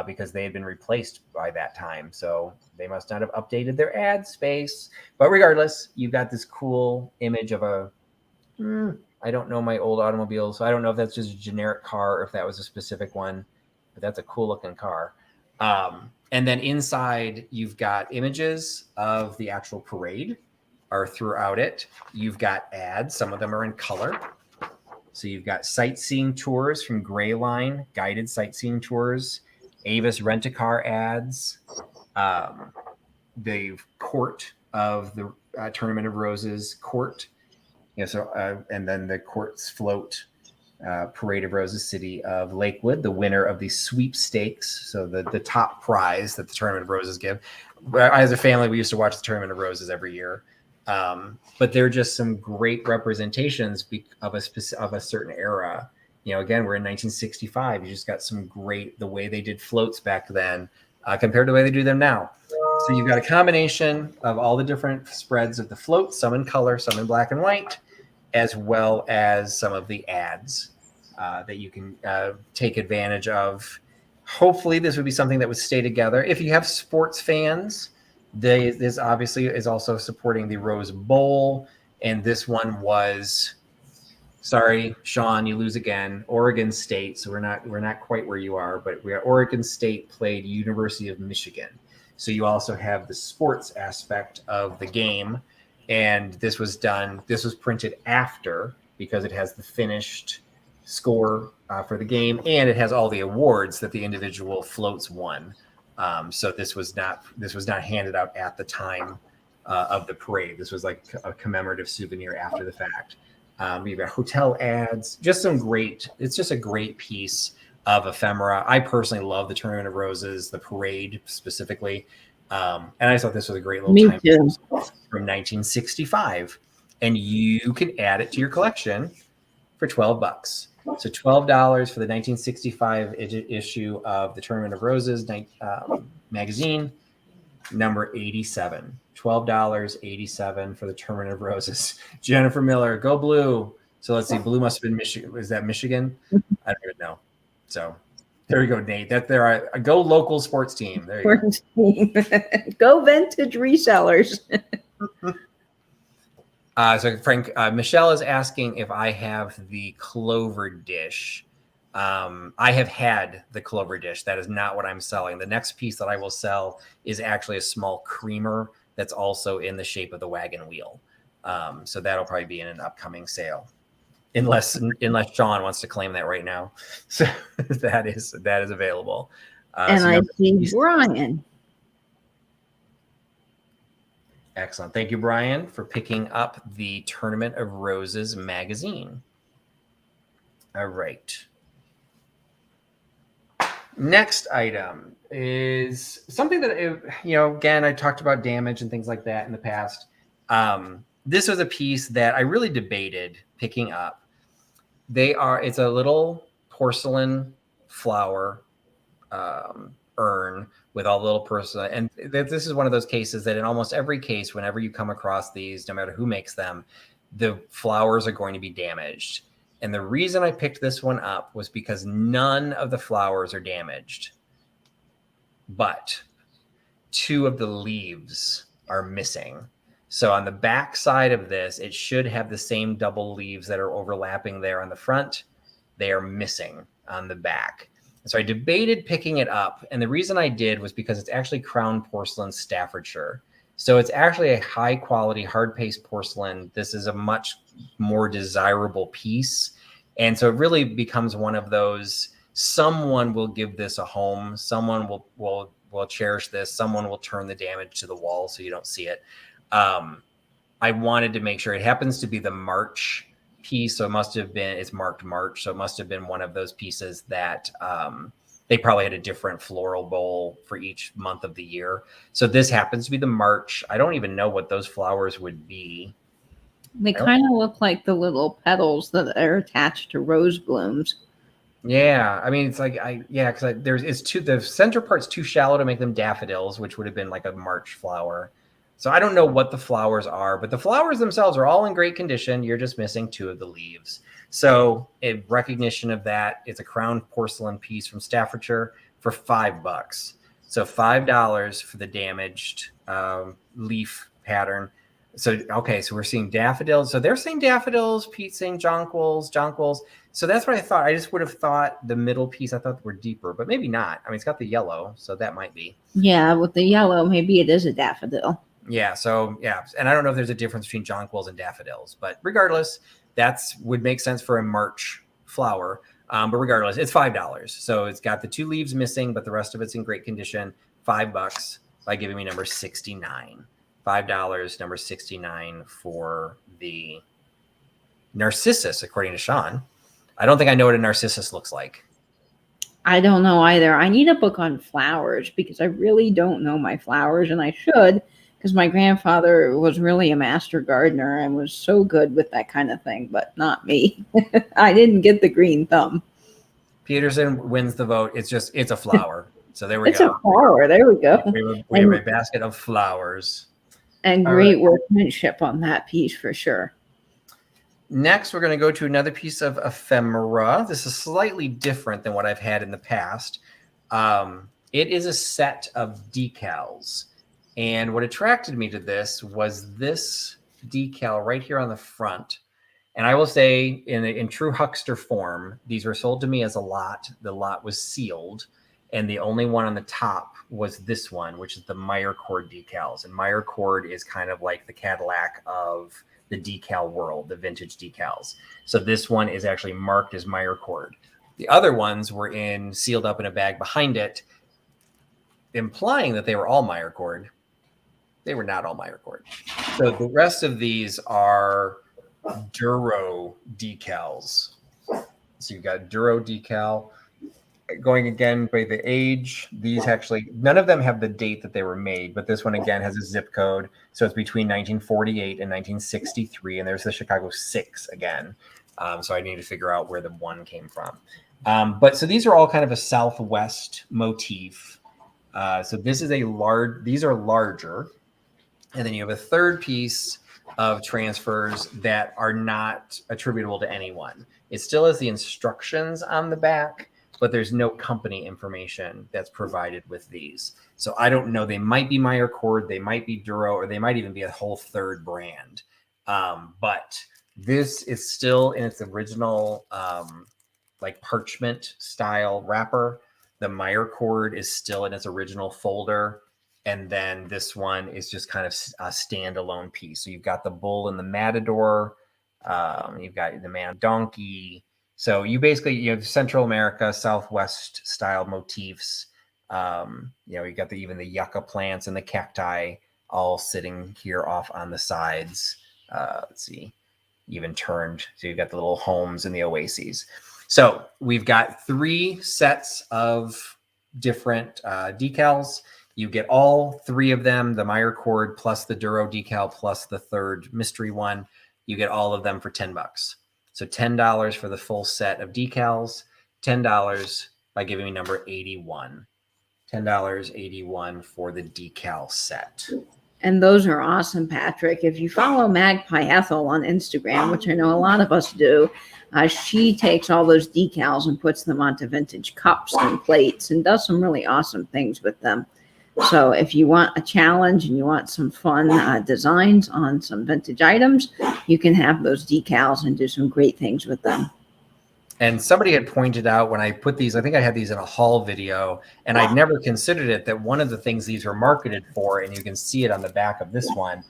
Because they had been replaced by that time. So they must not have updated their ad space. But regardless, you've got this cool image of I don't know my old automobile, so I don't know if that's just a generic car or if that was a specific one, but that's a cool looking car. And then inside, you've got images of the actual parade are throughout it. You've got ads. Some of them are in color. So you've got sightseeing tours from Gray Line, guided sightseeing tours, Avis Rent-A-Car ads, the court of the Tournament of Roses court, and then the court's float, Parade of Roses, City of Lakewood, the winner of the sweepstakes, so the top prize that the Tournament of Roses give. As a family, we used to watch the Tournament of Roses every year, but they're just some great representations of a certain era. Again, we're in 1965. You just got some great, the way they did floats back then compared to the way they do them now. So you've got a combination of all the different spreads of the floats, some in color, some in black and white, as well as some of the ads that you can take advantage of. Hopefully this would be something that would stay together. If you have sports fans, this obviously is also supporting the Rose Bowl. And this one was... Sorry, Sean, you lose again. Oregon State. So we're not quite where you are, but Oregon State played University of Michigan. So you also have the sports aspect of the game. And this was printed after, because it has the finished score for the game, and it has all the awards that the individual floats won. So this was not handed out at the time of the parade. This was like a commemorative souvenir after the fact. You've got hotel ads, it's just a great piece of ephemera. I personally love the Tournament of Roses, the parade specifically. And I thought this was a great little time from 1965. And you can add it to your collection for $12. So $12 for the 1965 issue of the Tournament of Roses magazine, number 87. $12.87 for the Tournament of Roses. Jennifer Miller, go blue. So let's see, blue must have been Michigan. Is that Michigan? I don't even know. So there you go, Nate. Go local sports team. There you go. Go vintage resellers. So Frank, Michelle is asking if I have the Clover dish. I have had the clover dish. That is not what I'm selling. The next piece that I will sell is actually a small creamer that's also in the shape of the wagon wheel. So that'll probably be in an upcoming sale, unless Sean wants to claim that right now. So that is available. And so I see piece. Brian. Excellent. Thank you, Brian, for picking up the Tournament of Roses magazine. All right. Next item is something that, again, I talked about damage and things like that in the past. This was a piece that I really debated picking up. It's a little porcelain flower urn with all the little person. And this is one of those cases that in almost every case, whenever you come across these, no matter who makes them, the flowers are going to be damaged. And the reason I picked this one up was because none of the flowers are damaged, but 2 of the leaves are missing. So on the back side of this, it should have the same double leaves that are overlapping there on the front. They are missing on the back. So I debated picking it up. And the reason I did was because it's actually Crown Porcelain Staffordshire. So it's actually a high quality, hard paste porcelain. This is a much more desirable piece. And so it really becomes one of those, someone will give this a home. Someone will cherish this. Someone will turn the damage to the wall so you don't see it. I wanted to make sure. It happens to be the March piece, so it's marked March, so it must have been one of those pieces that they probably had a different floral bowl for each month of the year. So this happens to be the March. I don't even know what those flowers would be. They kind of look like the little petals that are attached to rose blooms. Yeah, I mean, it's like because the center part's too shallow to make them daffodils, which would have been like a March flower. So I don't know what the flowers are, but the flowers themselves are all in great condition. You're just missing 2 of the leaves. So in recognition of that, it's a Crown Porcelain piece from Staffordshire for $5. So $5 for the damaged leaf pattern. So, okay, so we're seeing daffodils. So they're saying daffodils, Pete's saying jonquils. So that's what I thought. I just would have thought the middle piece, I thought were deeper, but maybe not. I mean, it's got the yellow, so that might be. Yeah, with the yellow, maybe it is a daffodil. Yeah, so yeah, and I don't know if there's a difference between jonquils and daffodils, but regardless, would make sense for a March flower. But regardless, it's $5. So it's got the 2 leaves missing, but the rest of it's in great condition. $5 by giving me number 69. $5, number 69 for the narcissus, according to Sean. I don't think I know what a narcissus looks like. I don't know either. I need a book on flowers because I really don't know my flowers, and I should, because my grandfather was really a master gardener and was so good with that kind of thing, but not me. I didn't get the green thumb. Peterson wins the vote. It's a flower. So there we go. It's a flower. There we go. We have a basket of flowers. And great workmanship on that piece for sure. Next, we're going to go to another piece of ephemera. This is slightly different than what I've had in the past. It is a set of decals. And what attracted me to this was this decal right here on the front. And I will say, in true huckster form, these were sold to me as a lot. The lot was sealed. And the only one on the top was this one, which is the Meyer Cord decals. And Meyer Cord is kind of like the Cadillac of the decal world, the vintage decals. So this one is actually marked as Meyer Cord. The other ones were sealed up in a bag behind it, implying that they were all Meyer Cord. They were not all Meyer Cord. So the rest of these are Duro decals. So you've got Duro decal. Going again by the age, these actually, none of them have the date that they were made, but this one again has a zip code. So it's between 1948 and 1963. And there's the Chicago 6 again. So I need to figure out where the 1 came from. But so these are all kind of a Southwest motif. So these are larger. And then you have a third piece of transfers that are not attributable to anyone. It still has the instructions on the back, but there's no company information that's provided with these. So I don't know. They might be Meyer Cord, they might be Duro, or they might even be a whole third brand. But this is still in its original like parchment style wrapper. The Meyer cord is still in its original folder. And then this one is just kind of a standalone piece. So you've got the bull and the matador. You've got the man donkey. So you have Central America, Southwest style motifs. You got even the yucca plants and the cacti all sitting here off on the sides. Let's see, even turned. So you've got the little homes and the oases. So we've got 3 sets of different decals. You get all 3 of them, the Meyer cord plus the Duro decal plus the third mystery one. You get all of them for $10. So $10 for the full set of decals, $10 by giving me number 81. $10.81 for the decal set. And those are awesome, Patrick. If you follow Magpie Ethel on Instagram, which I know a lot of us do, she takes all those decals and puts them onto vintage cups and plates and does some really awesome things with them. So if you want a challenge and you want some fun designs on some vintage items, you can have those decals and do some great things with them. And somebody had pointed out when I put these, I think I had these in a haul video, and I'd never considered it, that one of the things these are marketed for, and you can see it on the back of this one,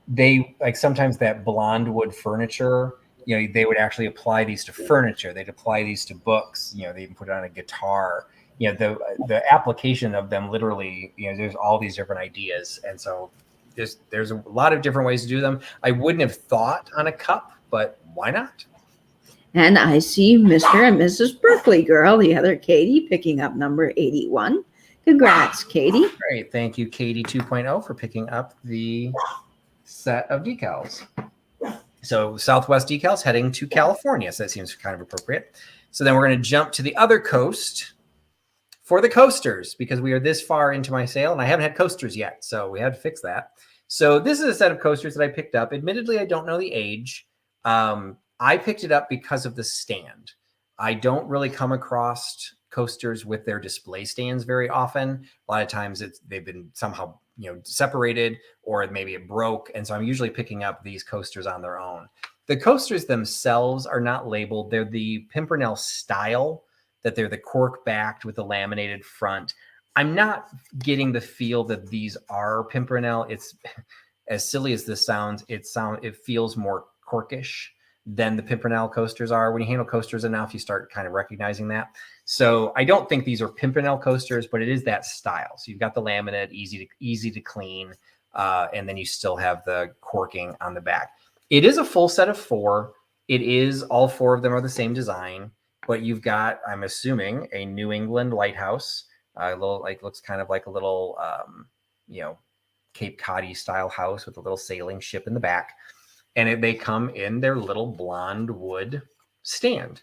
they like sometimes that blonde wood furniture, they would actually apply these to furniture. They'd apply these to books, they even put it on a guitar. The application of them literally, there's all these different ideas. And so there's a lot of different ways to do them. I wouldn't have thought on a cup, but why not? And I see Mr. and Mrs. Berkeley girl, the other Katie, picking up number 81. Congrats, Katie. Great. Thank you, Katie 2.0, for picking up the set of decals. So Southwest decals heading to California. So that seems kind of appropriate. So then we're going to jump to the other coast for the coasters, because we are this far into my sale and I haven't had coasters yet. So we had to fix that. So this is a set of coasters that I picked up. Admittedly, I don't know the age. I picked it up because of the stand. I don't really come across coasters with their display stands very often. A lot of times they've been somehow separated, or maybe it broke. And so I'm usually picking up these coasters on their own. The coasters themselves are not labeled. They're the Pimpernel style, that they're the cork backed with the laminated front. I'm not getting the feel that these are Pimpernel. It's as silly as this sounds. It feels more corkish than the Pimpernel coasters are. When you handle coasters enough, you start kind of recognizing that. So I don't think these are Pimpernel coasters, but it is that style. So you've got the laminate, easy to clean, and then you still have the corking on the back. It is a full set of 4. It is, all 4 of them are the same design, but you've got, I'm assuming, a New England lighthouse. Looks kind of like a little, Cape Cod style house with a little sailing ship in the back. And they come in their little blonde wood stand.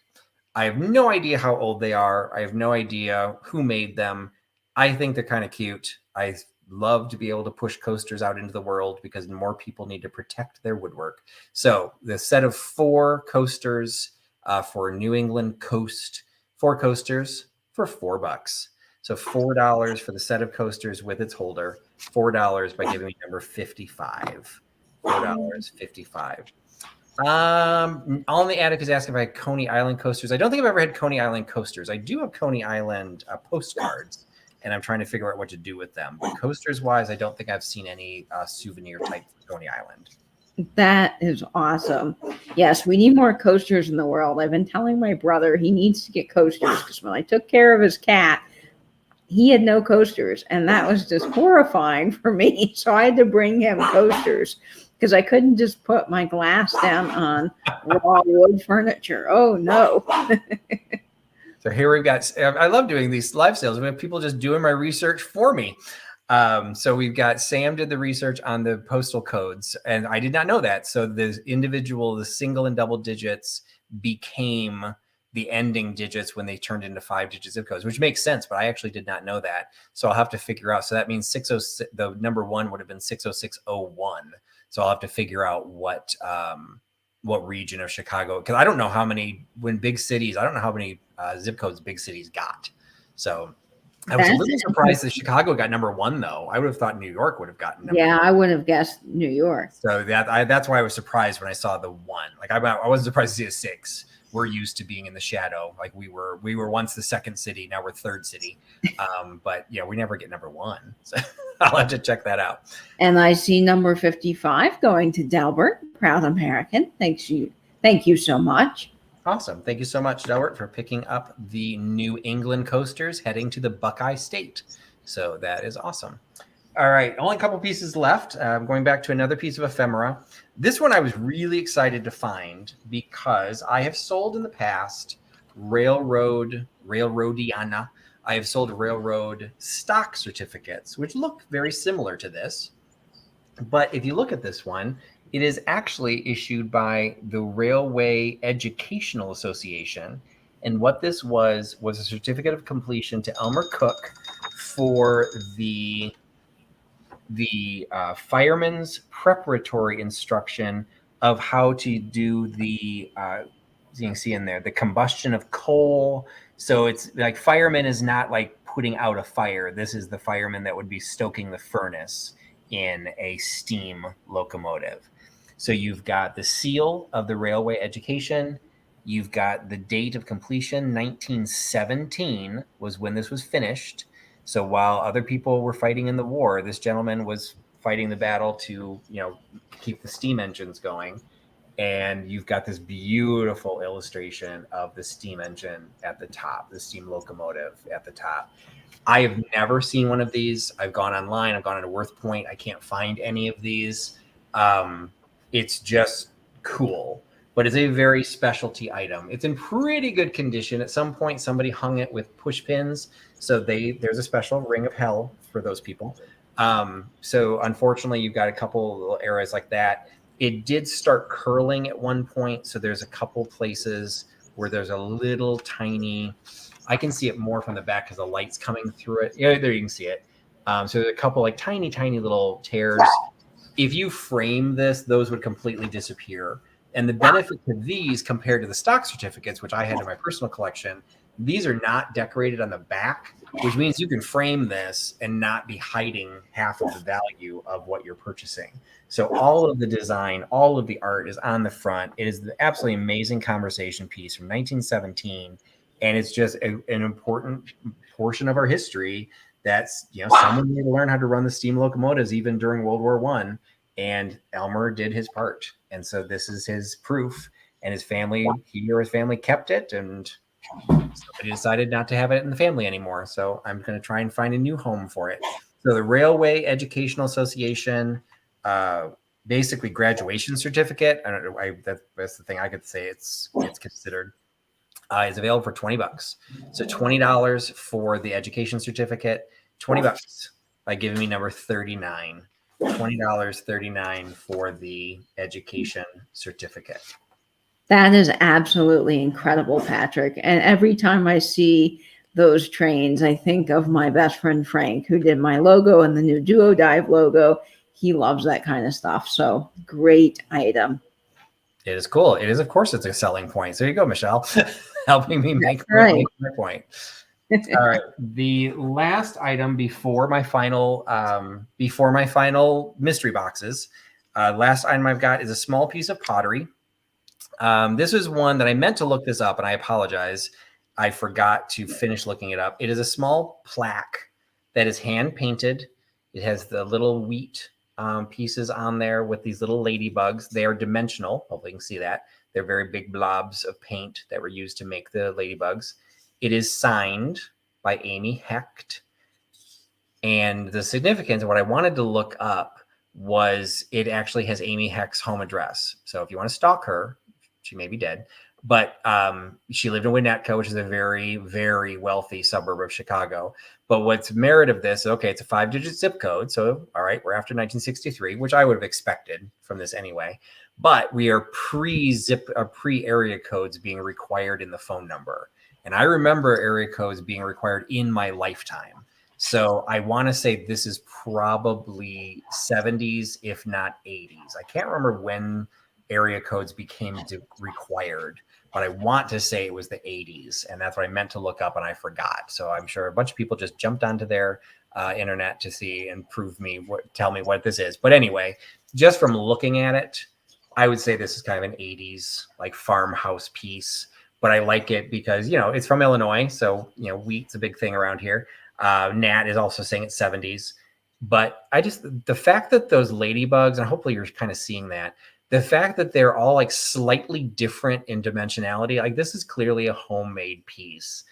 I have no idea how old they are. I have no idea who made them. I think they're kind of cute. I love to be able to push coasters out into the world because more people need to protect their woodwork. So the set of 4 coasters for New England Coast, 4 coasters for $4. So $4 for the set of coasters with its holder, $4 by giving me number 55. $4.55. All in the attic is asking if I had Coney Island coasters. I don't think I've ever had Coney Island coasters. I do have Coney Island postcards, and I'm trying to figure out what to do with them. But coasters wise, I don't think I've seen any souvenir type for Coney Island. That is awesome. Yes, we need more coasters in the world. I've been telling my brother he needs to get coasters because when I took care of his cat, he had no coasters, and that was just horrifying for me. So I had to bring him coasters because I couldn't just put my glass down on raw wood furniture. Oh, no. So here we've got, I love doing these live sales. We have people just doing my research for me. So we've got Sam did the research on the postal codes, and I did not know that. So the single and double digits became the ending digits when they turned into 5-digit zip codes, which makes sense, but I actually did not know that. So I'll have to figure out. So that means 606, the number 1 would have been 60601. So I'll have to figure out what region of Chicago, because I don't know how many, when big cities, I don't know how many zip codes big cities got. So I was a little surprised that Chicago got number 1, though. I would have thought New York would have gotten number 1. I would have guessed New York. So that's why I was surprised when I saw the 1. Like I wasn't surprised to see a 6, we're used to being in the shadow. Like we were once the second city, now we're third city. But yeah, we never get number 1. So I'll have to check that out. And I see number 55 going to Delbert, proud American. Thank you so much. Awesome. Thank you so much, Delbert, for picking up the New England coasters heading to the Buckeye State. So that is awesome. All right, only a couple pieces left. Going back to another piece of ephemera. This one I was really excited to find because I have sold in the past Railroadiana. I have sold railroad stock certificates, which look very similar to this. But if you look at this one, it is actually issued by the Railway Educational Association. And what this was a certificate of completion to Elmer Cook for the fireman's preparatory instruction of how to do the you can see in there the combustion of coal. So it's like fireman is not like putting out a fire. This is the fireman that would be stoking the furnace in a steam locomotive. So you've got the seal of the railway education. You've got the date of completion, 1917 was when this was finished. So while other people were fighting in the war, this gentleman was fighting the battle to, keep the steam engines going. And you've got this beautiful illustration of the steam engine at the top, the steam locomotive at the top. I have never seen one of these. I've gone online. I've gone into Worth Point. I can't find any of these. It's just cool, but it's a very specialty item. It's in pretty good condition. At some point, somebody hung it with push pins. So there's a special ring of hell for those people. So unfortunately, you've got a couple little areas like that. It did start curling at one point. So there's a couple places where there's a little tiny, I can see it more from the back because the light's coming through it. Yeah, there you can see it. So there's a couple like tiny little tears. If you frame this, those would completely disappear. And the benefit to these compared to the stock certificates, which I had in my personal collection, these are not decorated on the back, which means you can frame this and not be hiding half of the value of what you're purchasing. So all of the design, all of the art is on the front. It is the absolutely amazing conversation piece from 1917. And it's just an important portion of our history that's, someone had to learn how to run the steam locomotives even during World War I. And Elmer did his part. And so this is his proof. And his family, he or his family kept it. And somebody decided not to have it in the family anymore. So I'm going to try and find a new home for it. So the Railway Educational Association, basically graduation certificate. I don't know. That's the thing I could say it's considered. Is available for $20. So $20 for the education certificate, $20 by giving me number 39. $20.39 for the education certificate. That is absolutely incredible, Patrick. And every time I see those trains, I think of my best friend Frank, who did my logo and the new Duo Dive logo. He loves that kind of stuff. So great item. It is cool. It is, of course, it's a selling point. So there you go, Michelle, helping me make my point. All right. The last item before my final mystery boxes, last item I've got is a small piece of pottery. This is one that I meant to look this up, and I apologize. I forgot to finish looking it up. It is a small plaque that is hand painted. It has the little wheat pieces on there with these little ladybugs. They are dimensional. Hopefully you can see that. They're very big blobs of paint that were used to make the ladybugs. It is signed by Amy Hecht. And the significance of what I wanted to look up was it actually has Amy Hecht's home address. So if you want to stalk her, she may be dead, but she lived in Winnetka, which is a very, very wealthy suburb of Chicago. But what's merit of this, okay, it's a 5-digit zip code. So, all right, we're after 1963, which I would have expected from this anyway. But we are pre-area codes being required in the phone number. And I remember area codes being required in my lifetime. So I want to say this is probably 70s, if not 80s. I can't remember when area codes became required, but I want to say it was the 80s. And that's what I meant to look up and I forgot. So I'm sure a bunch of people just jumped onto their internet to see and tell me what this is. But anyway, just from looking at it, I would say this is kind of an 80s like farmhouse piece. but I like it because, it's from Illinois. So, wheat's a big thing around here. Nat is also saying it's 70s. But the fact that those ladybugs, and hopefully you're kind of seeing that, the fact that they're all like slightly different in dimensionality, like this is clearly a homemade piece.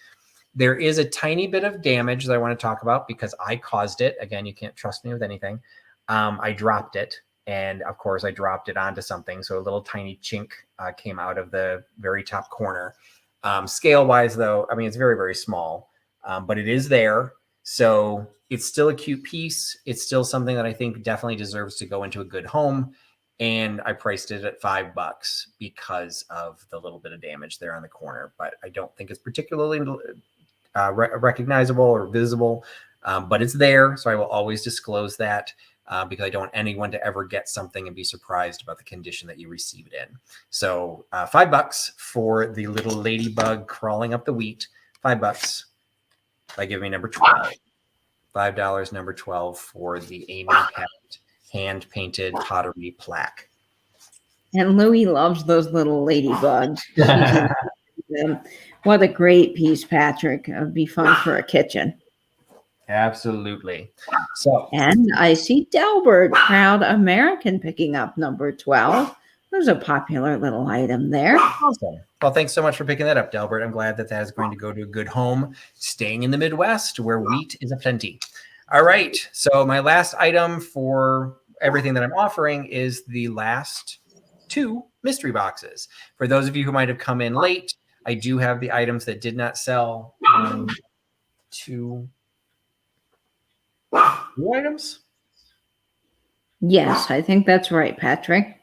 There is a tiny bit of damage that I want to talk about because I caused it. Again, you can't trust me with anything. I dropped it. And of course, I dropped it onto something. So a little tiny chink came out of the very top corner. Scale wise, though, I mean, it's very, very small, but it is there. So it's still a cute piece. It's still something that I think definitely deserves to go into a good home. And I priced it at $5 because of the little bit of damage there on the corner. But I don't think it's particularly recognizable or visible, but it's there. So I will always disclose that because I don't want anyone to ever get something and be surprised about the condition that you receive it in. So $5 for the little ladybug crawling up the wheat. $5 by giving me number 12. $5, number 12 for the Amy Pat hand-painted pottery plaque. And Louie loves those little ladybugs. What a great piece, Patrick. It would be fun for a kitchen. Absolutely. So, and I see Delbert, proud American, picking up number 12. There's a popular little item there. Awesome. Well, thanks so much for picking that up, Delbert. I'm glad that is going to go to a good home, staying in the Midwest where wheat is aplenty. All right. So my last item for everything that I'm offering is the last 2 mystery boxes. For those of you who might have come in late, I do have the items that did not sell. 2 items? Yes, I think that's right, Patrick.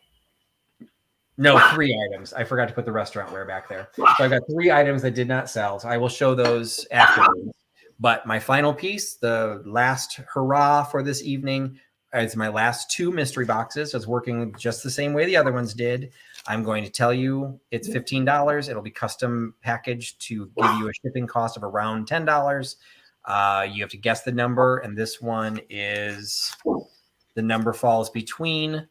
No, 3 items. I forgot to put the restaurant ware back there. So I've got 3 items that did not sell. So I will show those afterwards. But my final piece, the last hurrah for this evening, is my last 2 mystery boxes. It's working just the same way the other ones did. I'm going to tell you it's $15. It'll be custom packaged to give you a shipping cost of around $10. You have to guess the number, and this one is, the number falls between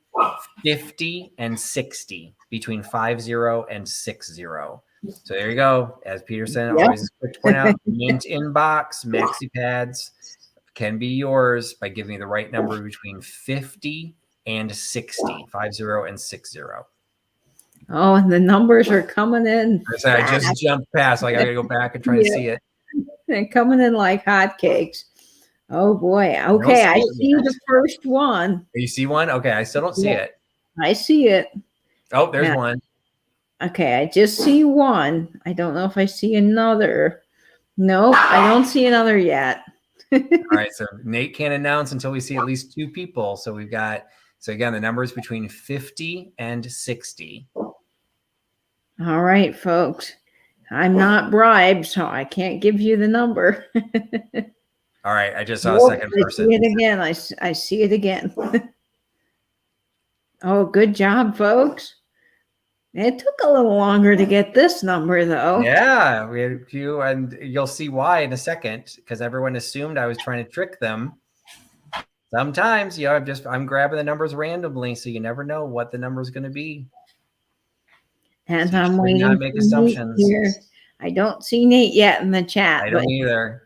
50 and 60, between 50 and 60. So there you go. As Peterson always is quick to point out, mint inbox, maxi pads can be yours by giving me the right number between 50 and 60, 50 and 60. Oh, and the numbers are coming in. So I just jumped past. Like I gotta go back and try to see it. They're coming in like hotcakes. Oh boy. Okay, I see the first one. You see one? Okay, I still don't see it. I see it. Oh, there's one. Okay, I just see one. I don't know if I see another. Nope, I don't see another yet. All right, so Nate can't announce until we see at least 2 people. So we've got, so again, the number is between 50 and 60. All right, folks. I'm not bribed, so I can't give you the number. All right, I just saw a second person. I see it again. I see it again. Oh, good job, folks. It took a little longer to get this number, though. Yeah, we had a few, and you'll see why in a second, because everyone assumed I was trying to trick them. Sometimes, I'm grabbing the numbers randomly, so you never know what the number is going to be. And so I'm waiting to make assumptions here. I don't see Nate yet in the chat. I don't either.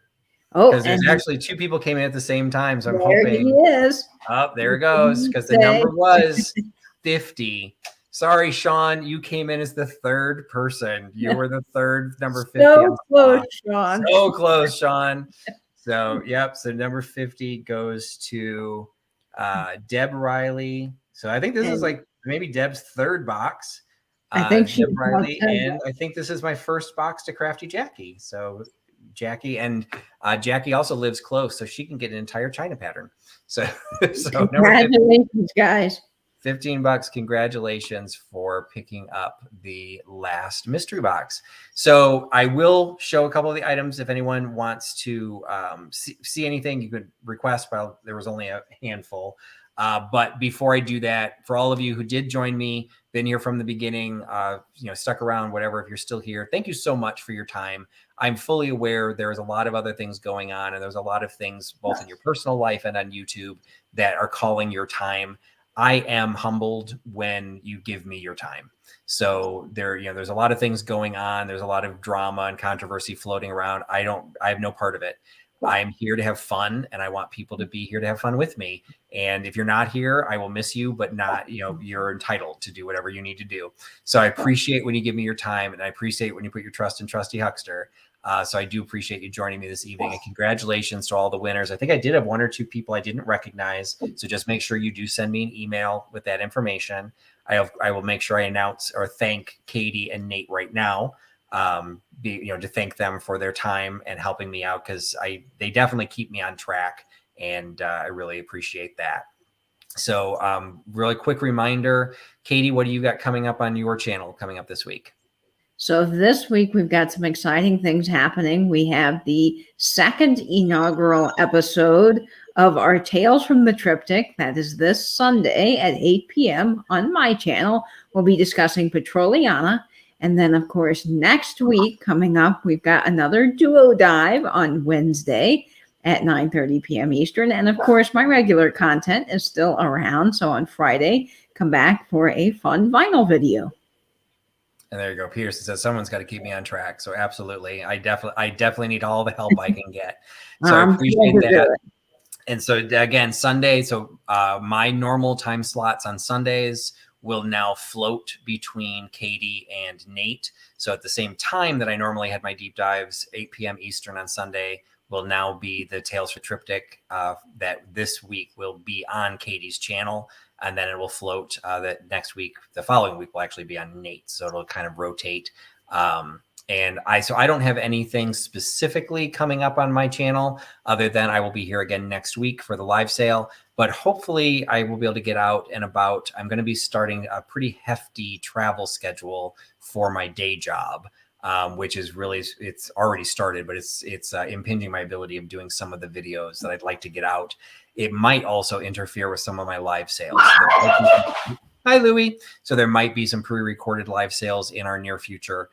Oh, because there's actually 2 people came in at the same time, so I'm there hoping. He is. Oh, there it goes, because the number was 50. Sorry, Sean, you came in as the 3rd person. You were the 3rd, number 50. So close, Sean. So close, Sean. So, yep. So number 50 goes to Deb Riley. So I think this is like maybe Deb's 3rd box. I think she's Deb Riley, and I think this is my first box to Crafty Jackie. So Jackie, and Jackie also lives close, so she can get an entire China pattern. So congratulations, guys. $15. Congratulations for picking up the last mystery box. So I will show a couple of the items. If anyone wants to see anything, you could request, but there was only a handful. But before I do that, for all of you who did join me, been here from the beginning, stuck around, whatever, if you're still here, thank you so much for your time. I'm fully aware there's a lot of other things going on, and there's a lot of things both in your personal life and on YouTube that are calling your time. I am humbled when you give me your time. So there's a lot of things going on. There's a lot of drama and controversy floating around. I have no part of it. I'm here to have fun, and I want people to be here to have fun with me. And if you're not here, I will miss you, but not, you're entitled to do whatever you need to do. So I appreciate when you give me your time, and I appreciate when you put your trust in Trusty Huckster. So I do appreciate you joining me this evening, and congratulations to all the winners. I think I did have 1 or 2 people I didn't recognize. So just make sure you do send me an email with that information. I will make sure I announce or thank Katie and Nate right now, to thank them for their time and helping me out, because they definitely keep me on track, and I really appreciate that. So really quick reminder, Katie, what do you got coming up on your channel coming up this week? So this week, we've got some exciting things happening. We have the 2nd inaugural episode of our Tales from the Triptych. That is this Sunday at 8 p.m. on my channel. We'll be discussing Petroliana. And then, of course, next week coming up, we've got another duo dive on Wednesday at 9:30 p.m. Eastern. And, of course, my regular content is still around. So on Friday, come back for a fun vinyl video. And there you go. Peterson says someone's got to keep me on track. So absolutely. I definitely need all the help I can get. So I appreciate that. And so again, Sunday. So my normal time slots on Sundays will now float between Katie and Nate. So at the same time that I normally had my deep dives, 8 p.m. Eastern on Sunday, will now be the Tales for Triptych that this week will be on Katie's channel. And then it will float that next week. The following week will actually be on Nate. So it'll kind of rotate. So I don't have anything specifically coming up on my channel other than I will be here again next week for the live sale. But hopefully I will be able to get out and about. I'm going to be starting a pretty hefty travel schedule for my day job, which is really, it's already started, but it's impinging my ability of doing some of the videos that I'd like to get out. It might also interfere with some of my live sales. Hi, Louie. So there might be some pre-recorded live sales in our near future.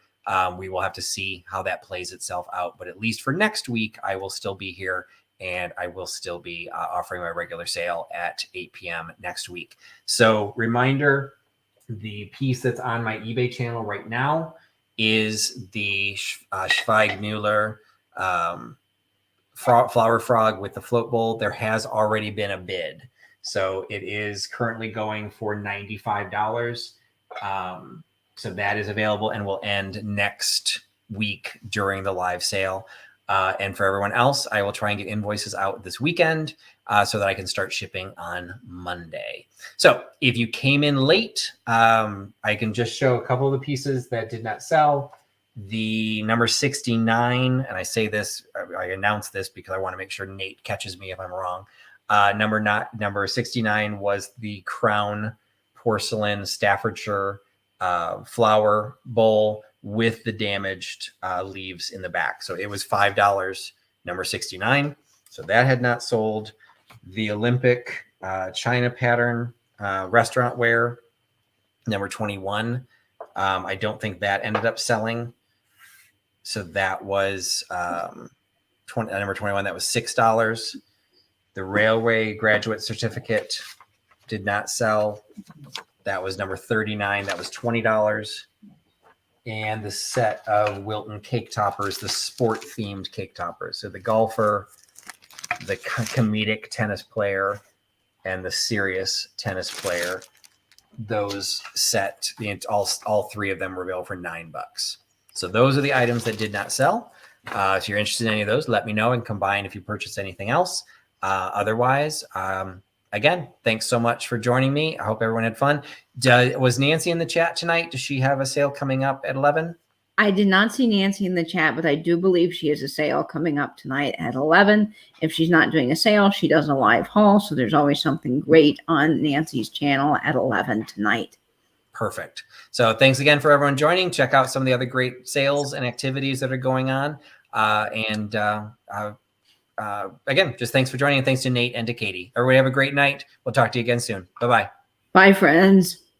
We will have to see how that plays itself out. But at least for next week, I will still be here, and I will still be offering my regular sale at 8 p.m. next week. So reminder, the piece that's on my eBay channel right now is the Schweigmuller flower frog with the float bowl. There has already been a bid. So it is currently going for $95. So that is available and will end next week during the live sale. And for everyone else, I will try and get invoices out this weekend so that I can start shipping on Monday. So if you came in late, I can just show a couple of the pieces that did not sell. The number 69, and I say this, I announce this because I want to make sure Nate catches me if I'm wrong. Number 69 was the Crown Porcelain Staffordshire flower bowl with the damaged leaves in the back. So it was $5, number 69. So that had not sold. The Olympic China pattern restaurant ware, number 21. I don't think that ended up selling. So that was number 21. That was $6. The railway graduate certificate did not sell. That was number 39. That was $20. And the set of Wilton cake toppers, the sport themed cake toppers. So the golfer, the comedic tennis player, and the serious tennis player, those set, all 3 of them were available for $9. So those are the items that did not sell. If you're interested in any of those, let me know and combine if you purchase anything else. Otherwise, again, thanks so much for joining me. I hope everyone had fun. Was Nancy in the chat tonight? Does she have a sale coming up at 11? I did not see Nancy in the chat, but I do believe she has a sale coming up tonight at 11. If she's not doing a sale, she does a live haul. So there's always something great on Nancy's channel at 11 tonight. Perfect. So thanks again for everyone joining. Check out some of the other great sales and activities that are going on. Again, just thanks for joining, and thanks to Nate and to Katie. Everybody have a great night. We'll talk to you again soon. Bye-bye. Bye, friends.